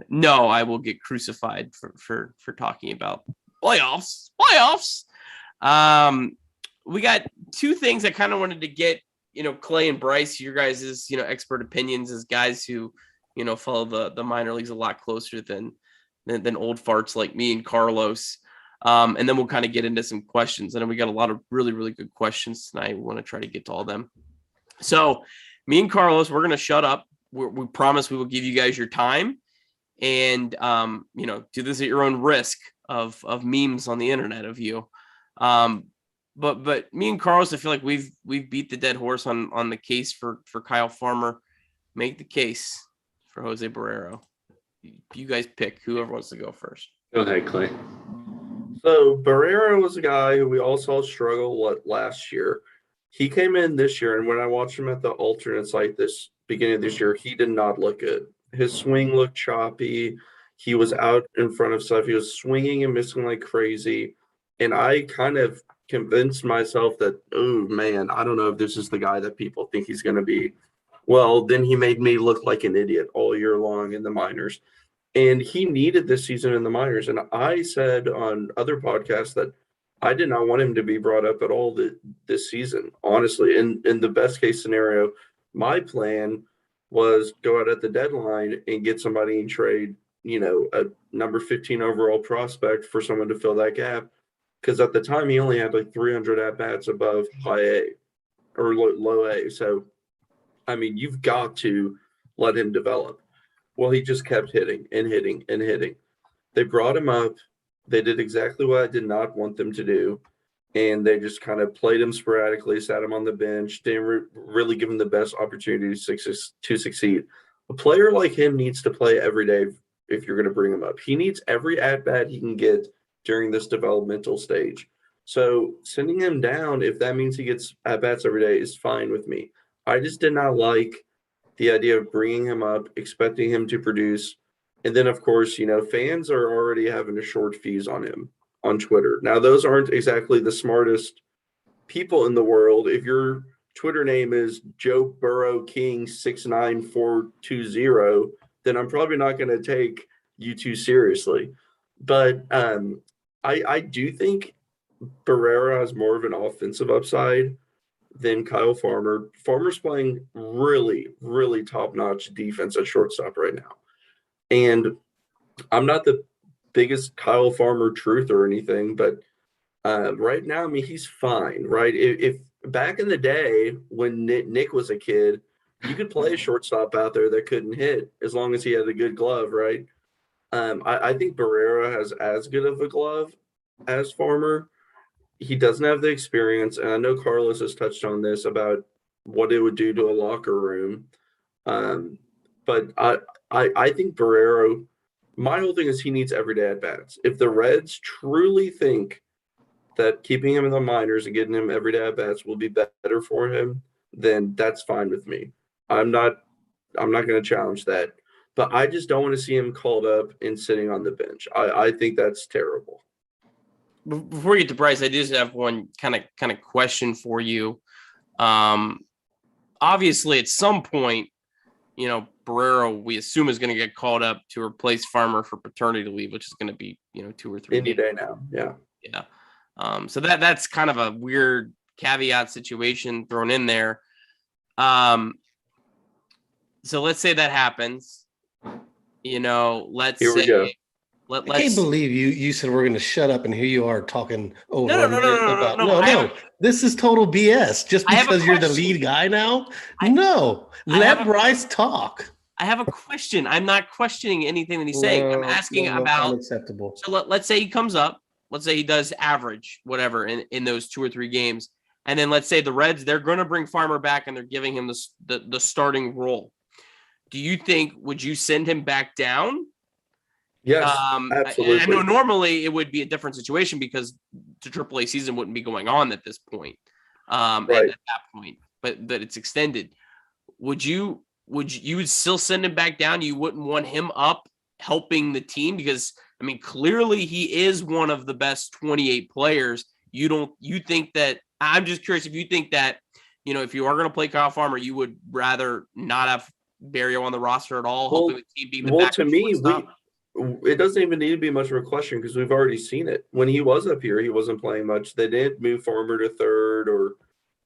No, I will get crucified for talking about playoffs. We got two things I kind of wanted to get, Clay and Bryce, your guys' expert opinions as guys who, follow the minor leagues a lot closer than old farts like me and Carlos. And then we'll kind of get into some questions. And then we got a lot of really, really good questions tonight. We want to try to get to all of them. So me and Carlos, we're going to shut up. We promise we will give you guys your time and, do this at your own risk of memes on the internet of you. But me and Carlos, I feel like we've beat the dead horse on the case for Kyle Farmer. Make the case for Jose Barrero. You guys pick whoever wants to go first. Go ahead, Clay. So Barrero was a guy who we all saw struggle last year. He came in this year, and when I watched him at the alternate site this beginning of this year, he did not look good. His swing looked choppy. He was out in front of stuff. He was swinging and missing like crazy. And I kind of convinced myself that, oh, man, I don't know if this is the guy that people think he's going to be. Well, then he made me look like an idiot all year long in the minors. And he needed this season in the minors. And I said on other podcasts that I did not want him to be brought up at all this season, honestly. In the best case scenario, my plan was go out at the deadline and get somebody in trade, a number 15 overall prospect for someone to fill that gap. Because at the time, he only had like 300 at-bats above high A or low A. So, I mean, you've got to let him develop. Well, he just kept hitting and hitting and hitting. They brought him up. They did exactly what I did not want them to do. And they just kind of played him sporadically, sat him on the bench, didn't really give him the best opportunity to succeed. A player like him needs to play every day if you're going to bring him up. He needs every at-bat he can get during this developmental stage. So sending him down, if that means he gets at-bats every day, is fine with me. I just did not like the idea of bringing him up, expecting him to produce. And then, of course, fans are already having a short fuse on him on Twitter. Now, those aren't exactly the smartest people in the world. If your Twitter name is Joe Burrow King 69420, then I'm probably not going to take you too seriously. But I do think Barrero has more of an offensive upside than Kyle Farmer. Farmer's playing really, really top-notch defense at shortstop right now. And I'm not the biggest Kyle Farmer truth or anything, but right now, I mean, he's fine, right? If back in the day when Nick was a kid, you could play a shortstop out there that couldn't hit as long as he had a good glove, right? I think Barrero has as good of a glove as Farmer. He doesn't have the experience, and I know Carlos has touched on this about what it would do to a locker room. But I think Barrero, my whole thing is he needs everyday at-bats. If the Reds truly think that keeping him in the minors and getting him everyday at-bats will be better for him, then that's fine with me. I'm not going to challenge that. But I just don't want to see him called up and sitting on the bench. I think that's terrible. Before we get to Bryce, I just have one kind of question for you. Obviously, at some point, Barrero, we assume, is going to get called up to replace Farmer for paternity leave, which is going to be, 2 or 3 Any day now. Yeah. Yeah. So that's kind of a weird caveat situation thrown in there. So let's say that happens. Let's Here we say go. I can't believe you said we're going to shut up, and here you are talking over. No. This is total BS. Just because you're the question. lead guy now? Let Bryce talk. I have a question. I'm not questioning anything that he's saying. I'm asking about. Unacceptable. So let's say he comes up. Let's say he does average, whatever, in those 2 or 3 games. And then let's say the Reds, they're going to bring Farmer back and they're giving him the starting role. Do you think, would you send him back down? Yes, absolutely. I know normally it would be a different situation because the AAA season wouldn't be going on at this point. Right. At that point. but that it's extended. Would you would still send him back down? You wouldn't want him up helping the team because I mean clearly he is one of the best 28 players. You think that I'm just curious if you think that if you are going to play Kyle Farmer, you would rather not have Barrero on the roster at all, helping the team being the back. To me, it doesn't even need to be much of a question because we've already seen it. When he was up here, he wasn't playing much. They did move Farmer to third or,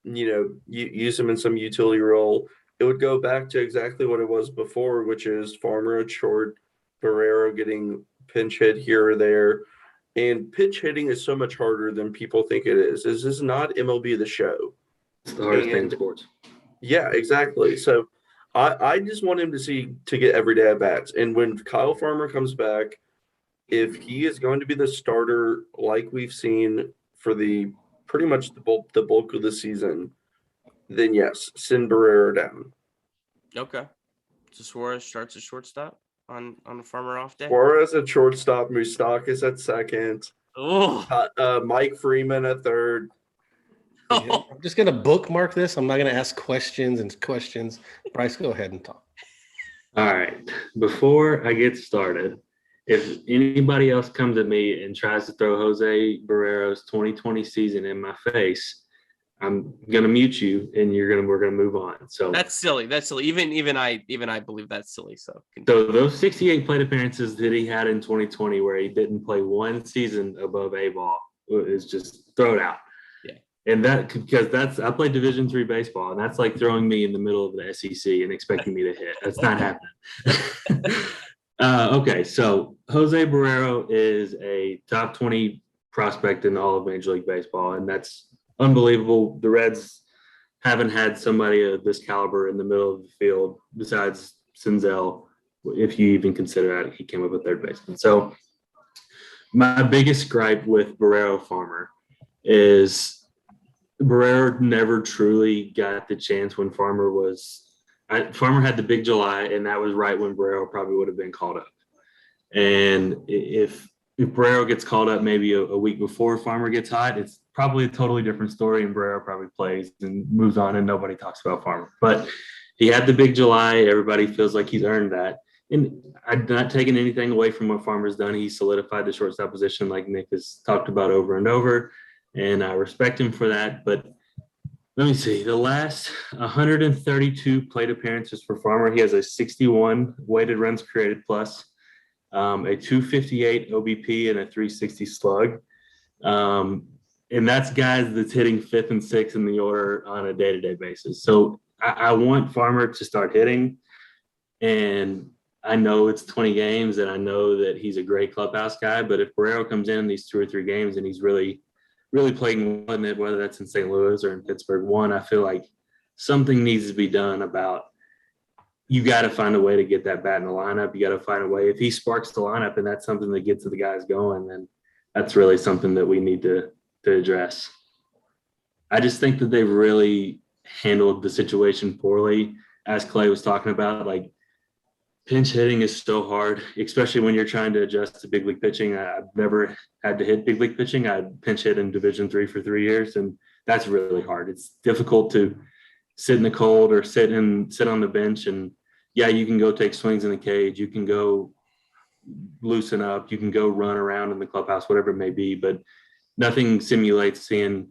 use him in some utility role. It would go back to exactly what it was before, which is Farmer at short, Barrero getting pinch hit here or there. And pinch hitting is so much harder than people think it is. This is not MLB The Show. It's the hardest thing in sports. Yeah, exactly. So I just want him to get everyday at bats. And when Kyle Farmer comes back, if he is going to be the starter like we've seen for pretty much the bulk of the season, then yes, send Barrero down. Okay. So Suarez starts at shortstop on a Farmer off day. Suarez at shortstop, Moustakas at second. Oh, Mike Freeman at third. I'm just going to bookmark this. I'm not going to ask questions and questions. Bryce, go ahead and talk. All right. Before I get started, if anybody else comes at me and tries to throw Jose Barrero's 2020 season in my face, I'm gonna mute you, and we're gonna move on. So that's silly. That's silly. Even I believe that's silly. So those 68 plate appearances that he had in 2020, where he didn't play one season above A ball, is just throw it out. Yeah. And because I played Division III baseball, and that's like throwing me in the middle of the SEC and expecting me to hit. That's not happening. Okay, so Jose Barrero is a top 20 prospect in all of Major League Baseball, and that's unbelievable. The Reds haven't had somebody of this caliber in the middle of the field besides Senzel, if you even consider that he came up with third baseman. So my biggest gripe with Barrero Farmer is Barrero never truly got the chance when Farmer had the big July, and that was right when Barrero probably would have been called up. And if Barrero gets called up maybe a week before Farmer gets hot, it's probably a totally different story, and Barrero probably plays and moves on, and nobody talks about Farmer. But he had the big July. Everybody feels like he's earned that. And I'm not taking anything away from what Farmer's done. He solidified the shortstop position like Nick has talked about over and over, and I respect him for that. But let me see. The last 132 plate appearances for Farmer, he has a 61 weighted runs created plus, a 258 OBP, and a 360 slug. And that's guys that's hitting fifth and sixth in the order on a day-to-day basis. So I want Farmer to start hitting. And I know it's 20 games, and I know that he's a great clubhouse guy. But if Barrero comes in these 2 or 3 games and he's really playing well in it, whether that's in St. Louis or in Pittsburgh, I feel like something needs to be done about you got to find a way to get that bat in the lineup. You got to find a way. If he sparks the lineup and that's something that gets the guys going, then that's really something that we need to address. I just think that they've really handled the situation poorly. As Clay was talking about, like pinch hitting is so hard, especially when you're trying to adjust to big league pitching. I've never had to hit big league pitching. I pinch hit in Division III for 3 years, and that's really hard. It's difficult to sit in the cold or sit on the bench. And yeah, you can go take swings in the cage. You can go loosen up. You can go run around in the clubhouse, whatever it may be, but nothing simulates seeing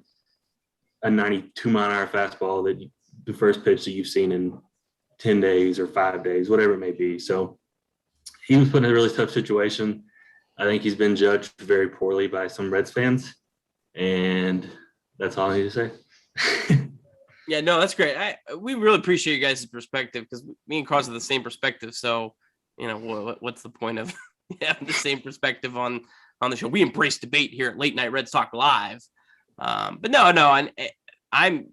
a 92-mile-an-hour fastball the first pitch that you've seen in 10 days or 5 days, whatever it may be. So he was put in a really tough situation. I think he's been judged very poorly by some Reds fans, and that's all I need to say. Yeah, no, that's great. We really appreciate you guys' perspective because me and Cross have the same perspective. So, what's the point of having the same perspective on the show? We embrace debate here at Late Night Reds Talk Live. But no, and I'm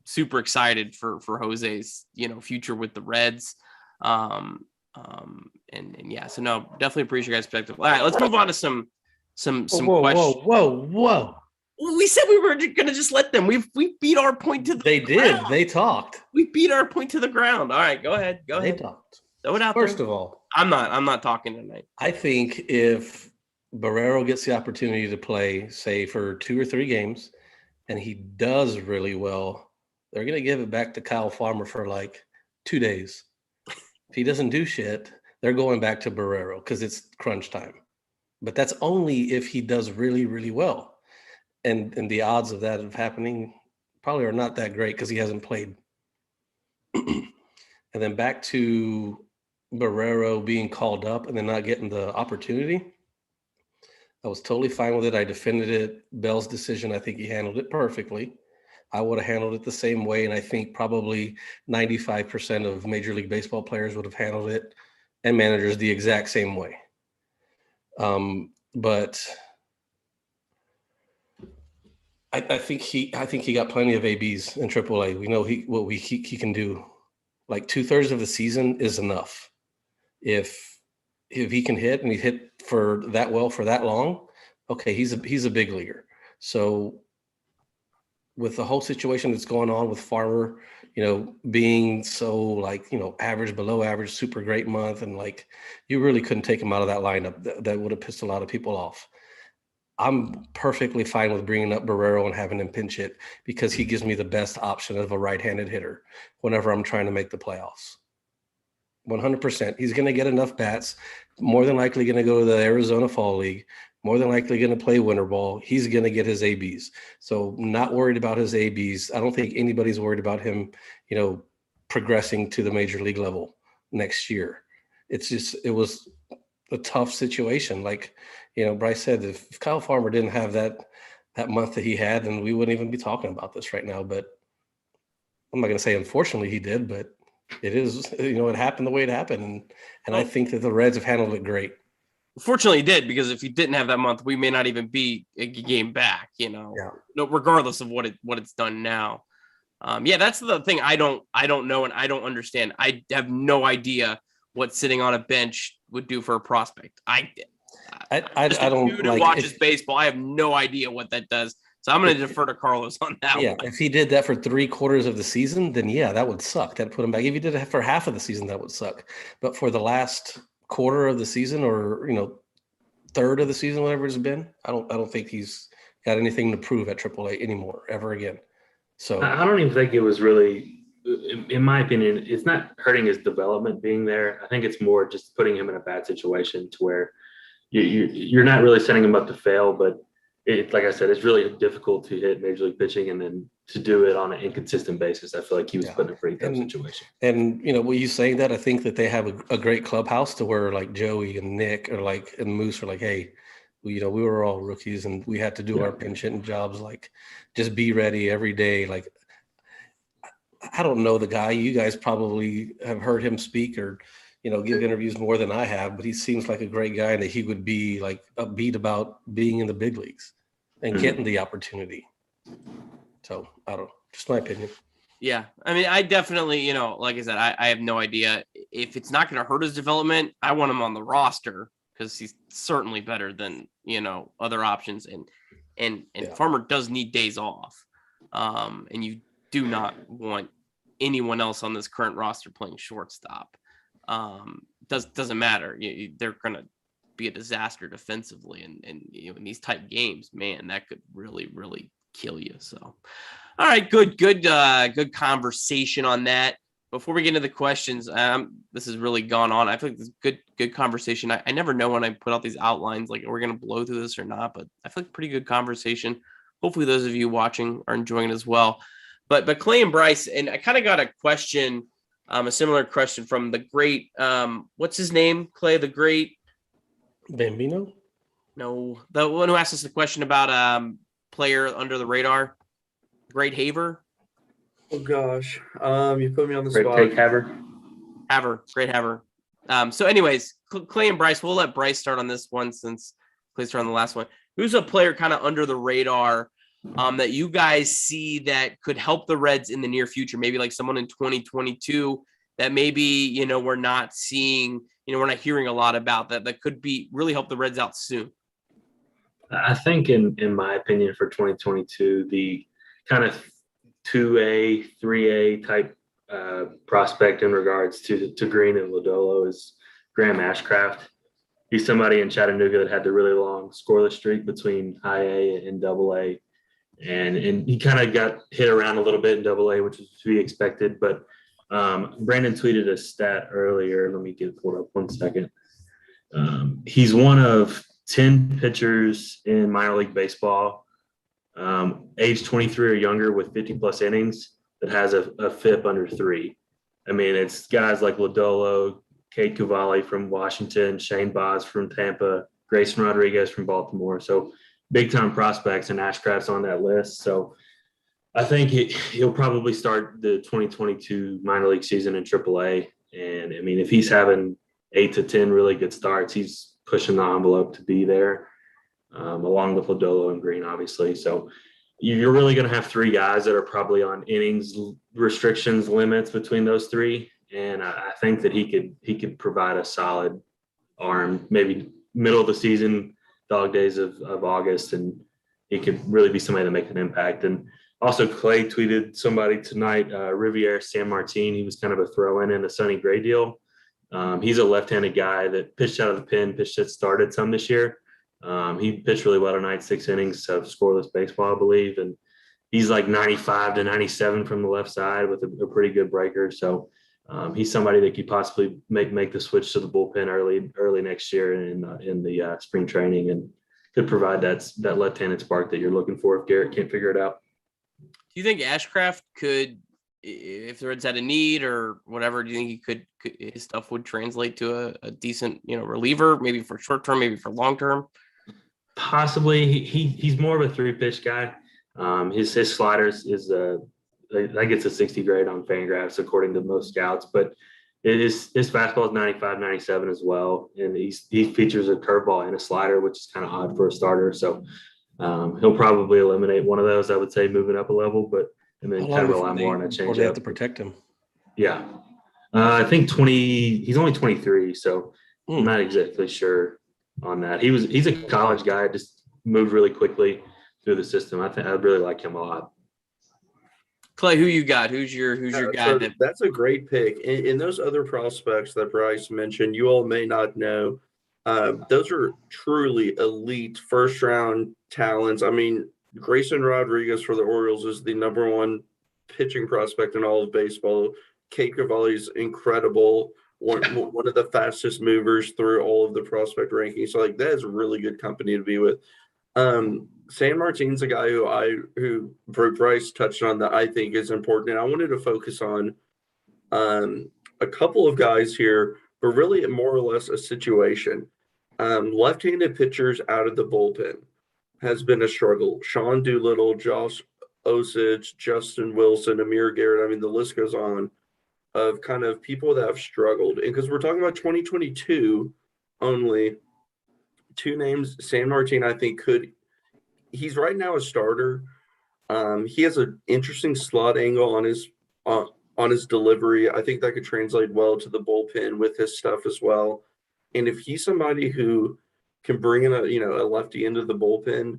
super excited for Jose's future with the Reds. And yeah, so no, definitely appreciate your guys' perspective. All right, let's move on to some questions. Whoa. We said we were going to just let them. We beat our point to the They ground. did. They talked. We beat our point to the ground. All right, go ahead. They talked. Throw it out First there. of all, I'm not talking tonight. I think if Barrero gets the opportunity to play, say, for 2 or 3 games, and he does really well, they're going to give it back to Kyle Farmer for like 2 days. If he doesn't do shit, they're going back to Barrero because it's crunch time. But that's only if he does really, really well. And the odds of that happening probably are not that great because he hasn't played. And then back to Barrero being called up and then not getting the opportunity. I was totally fine with it. I defended it. Bell's decision, I think he handled it perfectly. I would have handled it the same way. And I think probably 95% of Major League Baseball players would have handled it and managers the exact same way. But I think he got plenty of ABs in AAA. We know he can do. Like 2/3 of the season is enough. If he can hit and he hit for that well for that long, okay, he's a big leaguer. So with the whole situation that's going on with Farmer, being so like, average, below average, super great month. And like, you really couldn't take him out of that lineup. That would have pissed a lot of people off. I'm perfectly fine with bringing up Barrero and having him pinch hit because he gives me the best option of a right-handed hitter whenever I'm trying to make the playoffs. 100%. He's going to get enough bats, more than likely going to go to the Arizona Fall League, more than likely going to play winter ball. He's going to get his ABs. So not worried about his ABs. I don't think anybody's worried about him, progressing to the major league level next year. It was a tough situation. Like, Bryce said, if Kyle Farmer didn't have that month that he had, then we wouldn't even be talking about this right now. But I'm not going to say unfortunately he did, but it is, it happened the way it happened. And I think that the Reds have handled it great. Fortunately, he did, because if he didn't have that month, we may not even be a game back, regardless of what it's done now. That's the thing I don't know and I don't understand. I have no idea what sitting on a bench would do for a prospect. I don't dude who watches baseball. I have no idea what that does. So I'm going to defer to Carlos on that one. If he did that for 3/4 of the season, then that would suck. That'd put him back. If he did it for half of the season, that would suck. But for the last quarter of the season, or third of the season, whatever it's been, I don't think he's got anything to prove at AAA anymore, ever again. So I don't even think it was really, in my opinion, it's not hurting his development being there. I think it's more just putting him in a bad situation to where you're not really setting him up to fail, but like I said, it's really difficult to hit major league pitching and then to do it on an inconsistent basis. I feel like he was put in a pretty tough situation. And, when you saying that, I think that they have a great clubhouse to where like Joey and Nick and Moose are like, hey, we were all rookies and we had to do our pinch hitting jobs. Like, just be ready every day. Like, I don't know the guy. You guys probably have heard him speak or, give interviews more than I have, but he seems like a great guy and that he would be like upbeat about being in the big leagues and getting the opportunity. So I don't know, just my opinion. Yeah. I mean, I definitely, like I said, I have no idea if it's not going to hurt his development. I want him on the roster because he's certainly better than, other options. And Farmer does need days off. And you do not want anyone else on this current roster playing shortstop. Doesn't matter. They're going to be a disaster defensively. And in these type games, man, that could really, really kill you. So, all right, good conversation on that. Before we get into the questions, this has really gone on. I feel like this is good conversation. I never know when I put out these outlines, like, are we going to blow through this or not? But I feel like pretty good conversation. Hopefully those of you watching are enjoying it as well. But Clay and Bryce, and I kind of got a question, a similar question from the great, what's his name, Clay, the great Bambino? No, the one who asked us the question about player under the radar, Great Haver. Oh gosh, you put me on the Great spot. take, Haver. Great Haver. So anyways, Clay and Bryce, we'll let Bryce start on this one since Clay started on the last one. Who's a player kind of under the radar that you guys see that could help the Reds in the near future? Maybe like someone in 2022 that maybe, we're not seeing, we're not hearing a lot about that could be really help the Reds out soon. I think in my opinion for 2022, the kind of 2A, 3A type prospect in regards to Green and Lodolo is Graham Ashcraft. He's somebody in Chattanooga that had the really long scoreless streak between high A and double A. and he kind of got hit around a little bit in Double-A, which is to be expected. But Brandon tweeted a stat earlier. Let me get it pulled up 1 second. He's one of 10 pitchers in minor league baseball, age 23 or younger with 50-plus innings that has a FIP under 3. I mean, it's guys like Lodolo, Cade Cavalli from Washington, Shane Baz from Tampa, Grayson Rodriguez from Baltimore. So big-time prospects, and Ashcraft's on that list. So I think he'll probably start the 2022 minor league season in AAA. And, I mean, if he's having 8 to 10 really good starts, he's pushing the envelope to be there, along with Lodolo and Green, obviously. So you're really going to have 3 guys that are probably on innings restrictions limits between those 3. And I think that he could provide a solid arm, maybe middle of the season, dog days of August, and he could really be somebody that make an impact. And also Clay tweeted somebody tonight, Riviere San Martin. He was kind of a throw-in a Sonny Gray deal. He's a left-handed guy that pitched out of the pen, started some this year. He pitched really well tonight, 6 innings of scoreless baseball, I believe. And he's like 95 to 97 from the left side with a pretty good breaker. So he's somebody that could possibly make the switch to the bullpen early next year in the spring training, and could provide that left-handed spark that you're looking for if Garrett can't figure it out. Do you think Ashcraft could, if the Reds had a need or whatever, do you think he could his stuff would translate to a decent, reliever, maybe for short term, maybe for long term? Possibly. He's more of a 3-pitch guy. His sliders is that gets a 60 grade on Fangraphs according to most scouts, but his fastball is 95, 97 as well, and he features a curveball and a slider, which is kind of odd for a starter. So he'll probably eliminate one of those, I would say, moving up a level, and then kind of rely more on a changeup. Or they have to protect him. Yeah, I think He's only 23, so I'm not exactly sure on that. He's a college guy, just moved really quickly through the system. I really like him a lot. Clay, who you got? Who's your guy? So that's a great pick. And those other prospects that Bryce mentioned, you all may not know. Those are truly elite first-round talents. I mean, Grayson Rodriguez for the Orioles is the #1 pitching prospect in all of baseball. Cade Cavalli's incredible. One of the fastest movers through all of the prospect rankings. So, that is really good company to be with. San Martin's a guy who Bryce touched on that I think is important. And I wanted to focus on a couple of guys here, but really more or less a situation. Left-handed pitchers out of the bullpen has been a struggle. Sean Doolittle, Josh Osage, Justin Wilson, Amir Garrett. I mean, the list goes on of kind of people that have struggled. And because we're talking about 2022 only, 2 names, San Martin, I think he's right now a starter. He has an interesting slot angle on his delivery. I think that could translate well to the bullpen with his stuff as well. And if he's somebody who can bring in a lefty into the bullpen,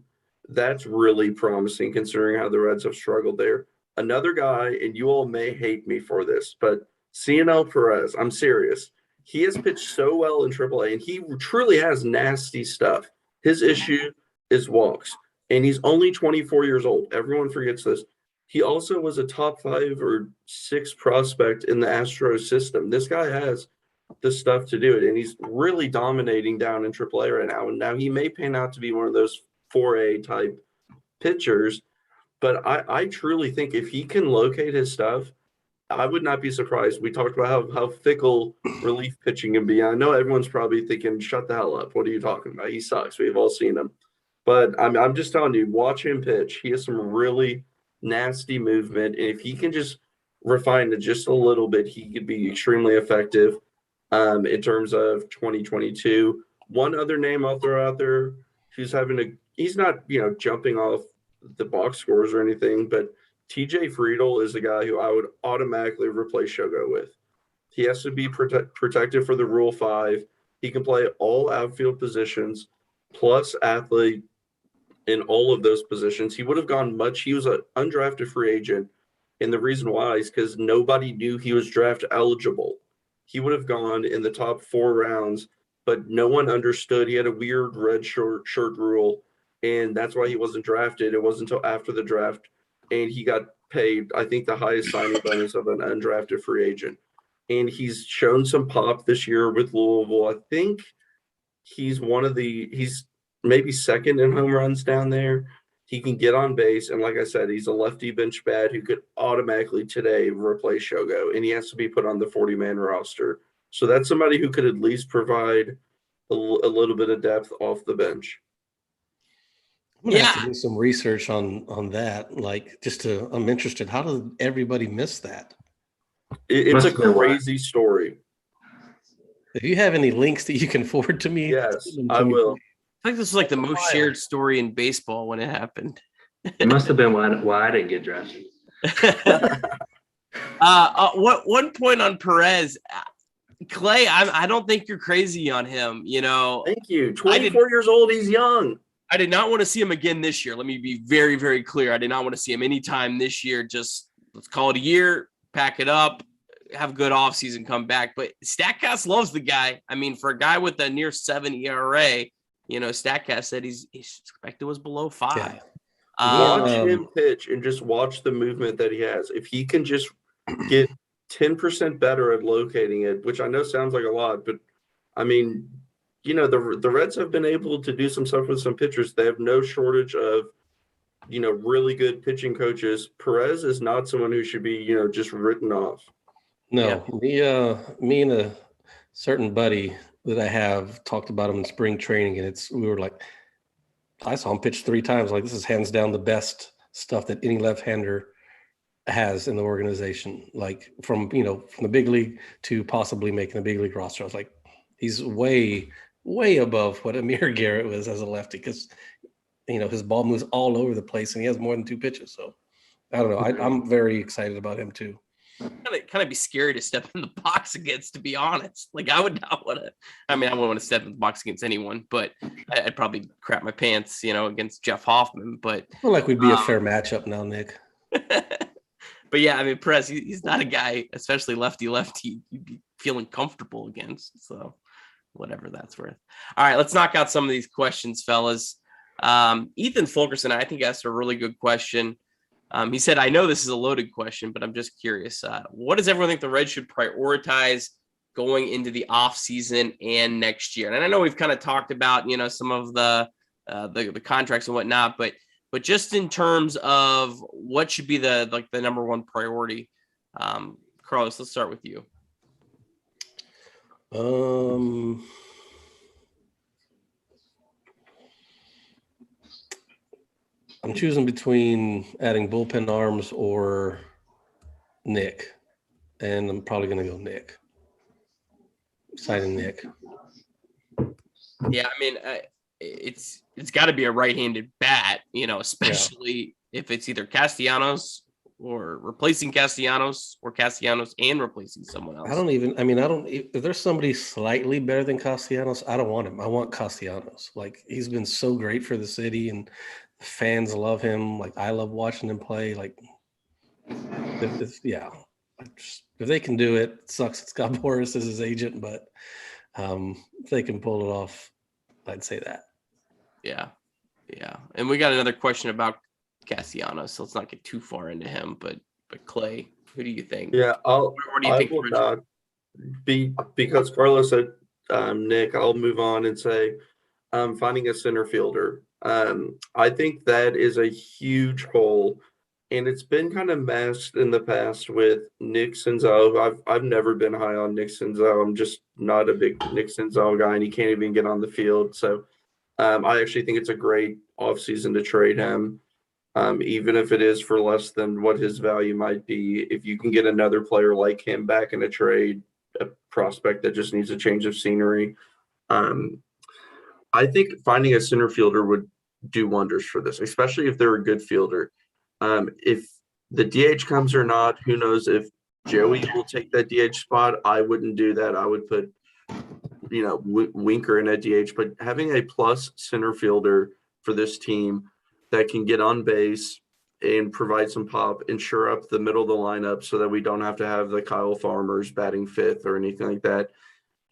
that's really promising considering how the Reds have struggled there. Another guy, and you all may hate me for this, but Cnl Perez, I'm serious. He has pitched so well in AAA, and he truly has nasty stuff. His issue is walks, and he's only 24 years old. Everyone forgets this. He also was a top 5 or 6 prospect in the Astros system. This guy has the stuff to do it, and he's really dominating down in AAA right now. And now he may pan out to be one of those 4A type pitchers, but I truly think if he can locate his stuff, I would not be surprised. We talked about how fickle relief pitching can be. I know everyone's probably thinking, shut the hell up. What are you talking about? He sucks. We've all seen him. But I'm just telling you, watch him pitch. He has some really nasty movement. And if he can just refine it just a little bit, he could be extremely effective in terms of 2022. One other name I'll throw out there who's he's not, jumping off the box scores or anything, but TJ Friedl is the guy who I would automatically replace Shogo with. He has to be protected for the Rule 5. He can play all outfield positions, plus athlete in all of those positions. He would have gone he was an undrafted free agent, and the reason why is because nobody knew he was draft eligible. He would have gone in the top 4 rounds, but no one understood. He had a weird red shirt rule, and that's why he wasn't drafted. It wasn't until after the draft, and he got paid, I think, the highest signing bonus of an undrafted free agent. And he's shown some pop this year with Louisville. I think he's maybe second in home runs down there. He can get on base, and like I said, he's a lefty bench bat who could automatically today replace Shogo, and he has to be put on the 40-man roster. So that's somebody who could at least provide a little bit of depth off the bench. I'm gonna have to do some research on that. Like, I'm interested. How did everybody miss that? It's a crazy story. If you have any links that you can forward to me, Yes, I will. I think this was like the most shared story in baseball when it happened. It must have been why I didn't get drafted. One point on Perez, Clay, I don't think you're crazy on him. You know, thank you. 24 years old, he's young. I did not want to see him again this year. Let me be very, very clear. I did not want to see him anytime this year. Just let's call it a year, pack it up, have a good offseason, come back. But StatCast loves the guy. I mean, for a guy with a near 7 ERA, you know, StatCast said his expected was below 5. Yeah. Watch him pitch and just watch the movement that he has. If he can just get 10% better at locating it, which I know sounds like a lot, but I mean, you know, the Reds have been able to do some stuff with some pitchers. They have no shortage of, you know, really good pitching coaches. Perez is not someone who should be, you know, just written off. No, me and a certain buddy that I have talked about him in spring training, and we were like, I saw him pitch 3 times. Like, this is hands down the best stuff that any left-hander has in the organization. Like, from the big league to possibly making the big league roster. I was like, he's way, way above what Amir Garrett was as a lefty, because, you know, his ball moves all over the place and he has more than 2 pitches. So I don't know. I'm very excited about him too. Kind of be scary to step in the box against, to be honest. Like, I would not want to. I mean, I wouldn't want to step in the box against anyone, but I'd probably crap my pants, you know, against Jeff Hoffman. But I feel like we'd be a fair matchup now, Nick. But yeah, I mean, Perez, he's not a guy, especially lefty, you'd be feeling comfortable against. So whatever that's worth. All right, let's knock out some of these questions, fellas. Ethan Fulkerson, I think, asked a really good question. He said, I know this is a loaded question, but I'm just curious. What does everyone think the Reds should prioritize going into the offseason and next year? And I know we've kind of talked about, you know, some of the contracts and whatnot, but just in terms of what should be the number one priority. Carlos, let's start with you. I'm choosing between adding bullpen arms or Nick, and I'm probably going to go Nick. Signing Nick. Yeah, I mean, it's got to be a right-handed bat, you know, especially if it's either Castellanos or replacing Castellanos, or Castellanos and replacing someone else. If there's somebody slightly better than Castellanos, I don't want him. I want Castellanos. Like, he's been so great for the city, and the fans love him. Like, I love watching him play. Like, if they can do it, it sucks that Scott Boras is his agent, but if they can pull it off, I'd say that. Yeah. And we got another question about Castellanos, so let's not get too far into him. But Clay, who do you think? Yeah, Where do you think? will not be, because Carlos said Nick. I'll move on and say finding a center fielder. I think that is a huge hole, and it's been kind of masked in the past with Nick Senzel. I've never been high on Nick Senzel. I'm just not a big Nick Senzel guy, and he can't even get on the field. So I actually think it's a great offseason to trade him, even if it is for less than what his value might be. If you can get another player like him back in a trade, a prospect that just needs a change of scenery, I think finding a center fielder would do wonders for this, especially if they're a good fielder. If the DH comes or not, who knows if Joey will take that DH spot. I wouldn't do that. I would put, Winker in a DH, but having a plus center fielder for this team that can get on base and provide some pop and shore up the middle of the lineup so that we don't have to have the Kyle Farmers batting 5th or anything like that.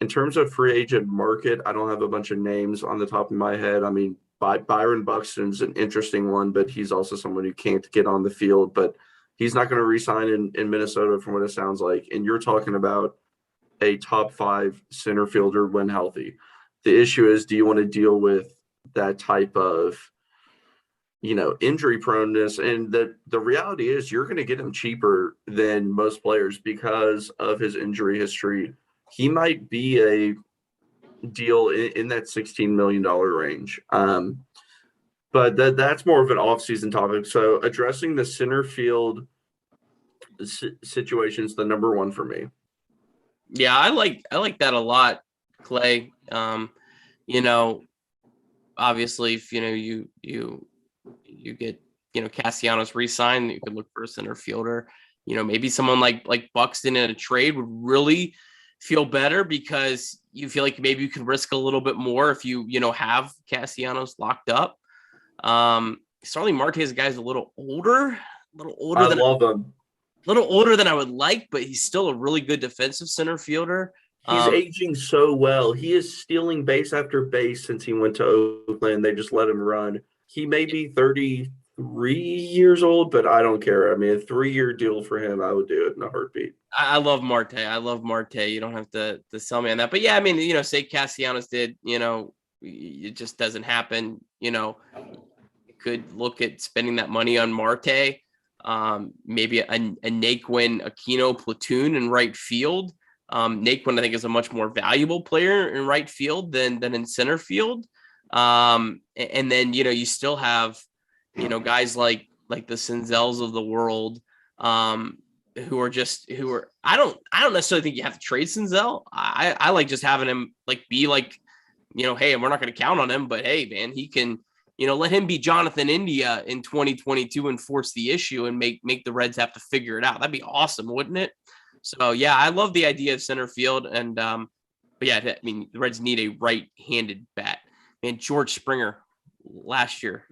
In terms of free agent market, I don't have a bunch of names on the top of my head. I mean, Byron Buxton's an interesting one, but he's also someone who can't get on the field. But he's not going to re-sign in Minnesota, from what it sounds like. And you're talking about a top 5 center fielder when healthy. The issue is, do you want to deal with that type of, injury proneness? And the reality is you're going to get him cheaper than most players because of his injury history. He might be a deal in that $16 million range. But that's more of an off-season topic. So addressing the center field situation is the number one for me. Yeah, I like that a lot, Clay. Obviously, if you get Castellanos re-signed, you could look for a center fielder. Maybe someone like Buxton in a trade would really feel better because you feel like maybe you could risk a little bit more if you have Castellanos locked up. Starling Marte is a guy's a little older I love him. a little older than I would like, but he's still a really good defensive center fielder. He's aging so well. He is stealing base after base since he went to Oakland. They just let him run. He may be 33 years old, but I don't care. I mean, a 3-year deal for him, I would do it in a heartbeat. I love Marte. You don't have to sell me on that. But yeah, I mean, say Castellanos did, it just doesn't happen. You could look at spending that money on Marte. Maybe a Naquin Aquino platoon in right field. Naquin, I think, is a much more valuable player in right field than in center field. And then, you still have, guys like the Senzels of the world, who are I don't necessarily think you have to trade Senzel. I like just having him be hey, we're not going to count on him, but hey, man, he can, let him be Jonathan India in 2022 and force the issue and make the Reds have to figure it out. That'd be awesome, wouldn't it? So yeah, I love the idea of center field, and but yeah, I mean, the Reds need a right-handed bat. Man, George Springer last year,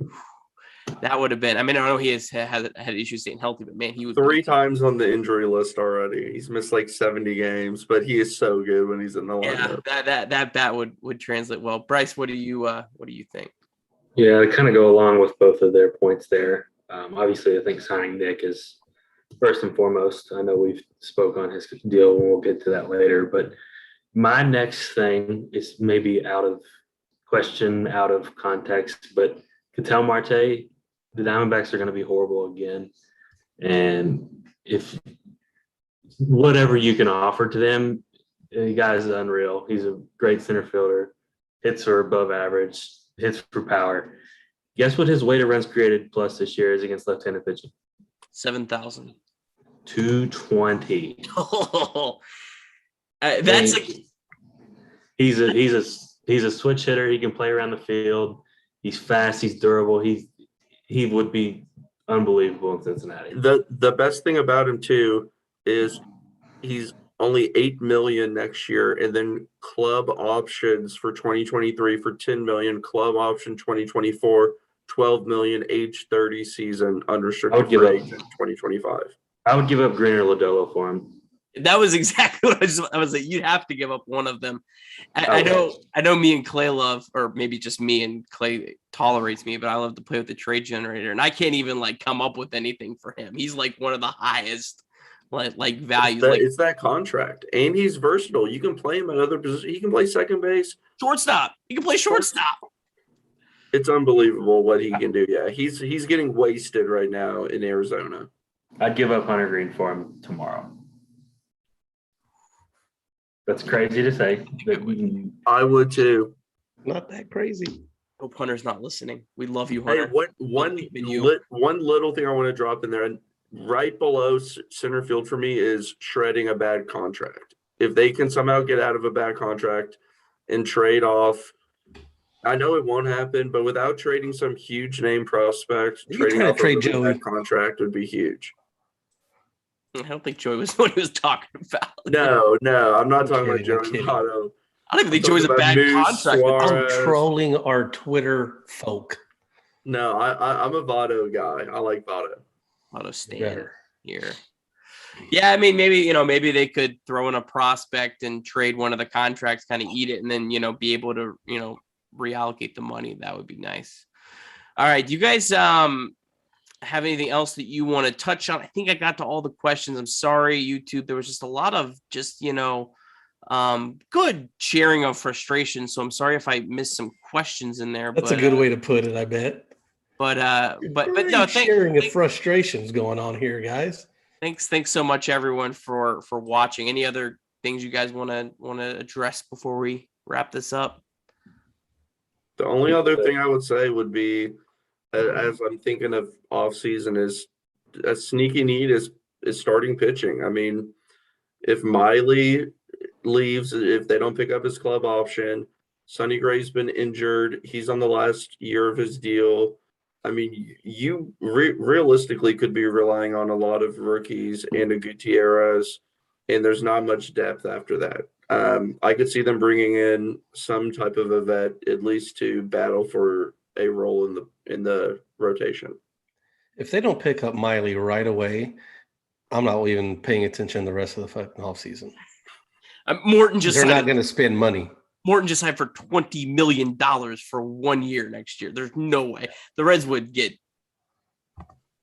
that would have been. I mean, I know he has had issues staying healthy, but man, he was 3 times on the injury list already. He's missed 70 games, but he is so good when he's in the lineup. Yeah, that bat would translate well. Bryce, what do you think? Yeah, I kind of go along with both of their points there. Obviously, I think signing Nick is first and foremost. I know we've spoke on his deal, and we'll get to that later. But my next thing is maybe out of question, out of context, but Ketel Marte, the Diamondbacks are going to be horrible again. And if whatever you can offer to them, the guy's unreal. He's a great center fielder. Hits are above average. Hits for power. Guess what his weighted runs created plus this year is against left-handed pitching? 7,000. 220. Oh, that's he's a switch hitter. He can play around the field. He's fast. He's durable. He would be unbelievable in Cincinnati. The best thing about him too is he's only $8 million next year, and then club options for 2023 for $10 million. Club option 2024, $12 million, age 30 season, unrestricted free agent 2025. I would give up Green or Lodolo for him. That was exactly what I was like. You'd have to give up one of them. I know me and Clay love, or maybe just me and Clay tolerates me, but I love to play with the trade generator, and I can't even come up with anything for him. He's one of the highest values. It's that contract, and he's versatile. You can play him at other positions. He can play second base, shortstop. He can play shortstop. It's unbelievable what he can do. Yeah, he's getting wasted right now in Arizona. I'd give up Hunter Green for him tomorrow. That's crazy to say. I would too. Not that crazy. Hope Hunter's not listening. We love you, Hunter. Hey, one little thing I want to drop in there, and right below center field for me is shredding a bad contract. If they can somehow get out of a bad contract and trade off, I know it won't happen, but without trading some huge name prospect, trading off a bad contract would be huge. I don't think Joey was what he was talking about. No, I'm not talking about Joey Votto. I don't even think Joey's a bad contract. I'm trolling our Twitter folk. No, I'm a Votto guy. I like Votto. Votto stand here. Yeah, I mean, maybe they could throw in a prospect and trade one of the contracts, kind of eat it, and then, be able to, reallocate the money, that would be nice. All right. Do you guys have anything else that you want to touch on? I think I got to all the questions. I'm sorry, YouTube. There was just a lot of good sharing of frustration. So I'm sorry if I missed some questions in there. That's a good way to put it, I bet. But no, sharing of frustrations going on here, guys. Thanks so much, everyone, for watching. Any other things you guys want to address before we wrap this up? The only other thing I would say would be, as I'm thinking of off season, is a sneaky need is starting pitching. I mean, if Miley leaves, if they don't pick up his club option, Sonny Gray's been injured. He's on the last year of his deal. I mean, you realistically could be relying on a lot of rookies and a Gutierrez, and there's not much depth after that. I could see them bringing in some type of a vet, at least to battle for a role in the rotation. If they don't pick up Miley right away, I'm not even paying attention the rest of the fucking off season. Morton just they're not going to spend money. Morton just signed for $20 million for 1 year next year. There's no way the Reds would get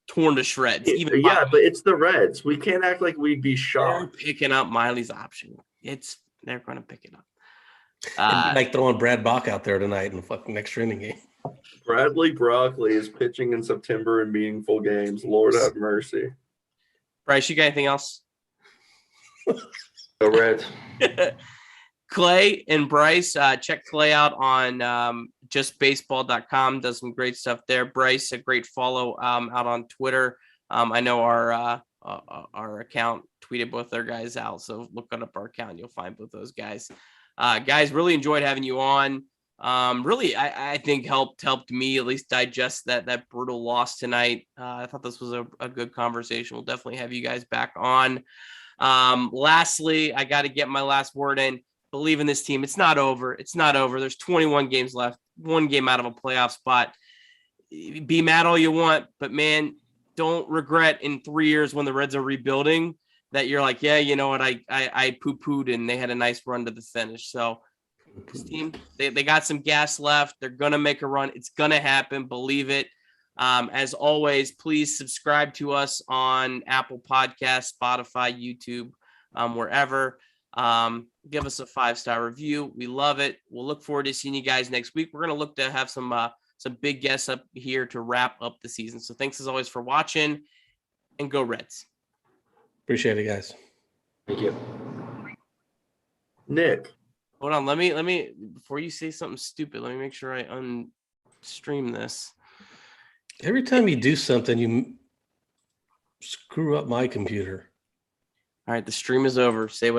torn to shreds. But it's the Reds. We can't act like we'd be shocked. They're picking up Miley's option. They're going to pick it up. Like throwing Brad Bach out there tonight in the fucking extra inning game. Bradley Broccoli is pitching in September in meaningful games. Lord have mercy. Bryce, you got anything else? Go Reds. Clay and Bryce, check Clay out on justbaseball.com. Does some great stuff there. Bryce, a great follow out on Twitter. I know our account tweeted both their guys out, so look up our account. You'll find both those guys. Guys, really enjoyed having you on. Really, I think helped me at least digest that brutal loss tonight. I thought this was a good conversation. We'll definitely have you guys back on. Lastly, I got to get my last word in. Believe in this team. It's not over. There's 21 games left, 1 game out of a playoff spot. Be mad all you want, but man, don't regret in 3 years when the Reds are rebuilding that you're like, yeah, you know what, I poo-pooed and they had a nice run to the finish. So this team, they got some gas left. They're going to make a run. It's going to happen. Believe it. As always, please subscribe to us on Apple Podcasts, Spotify, YouTube, wherever. Give us a 5-star review. We love it. We'll look forward to seeing you guys next week. We're going to look to have some big guests up here to wrap up the season. So thanks as always for watching, and go Reds. Appreciate it, guys. Thank you. Nick. Hold on. Let me, before you say something stupid, let me make sure I unstream this. Every time you do something, you screw up my computer. All right. The stream is over. Say whatever.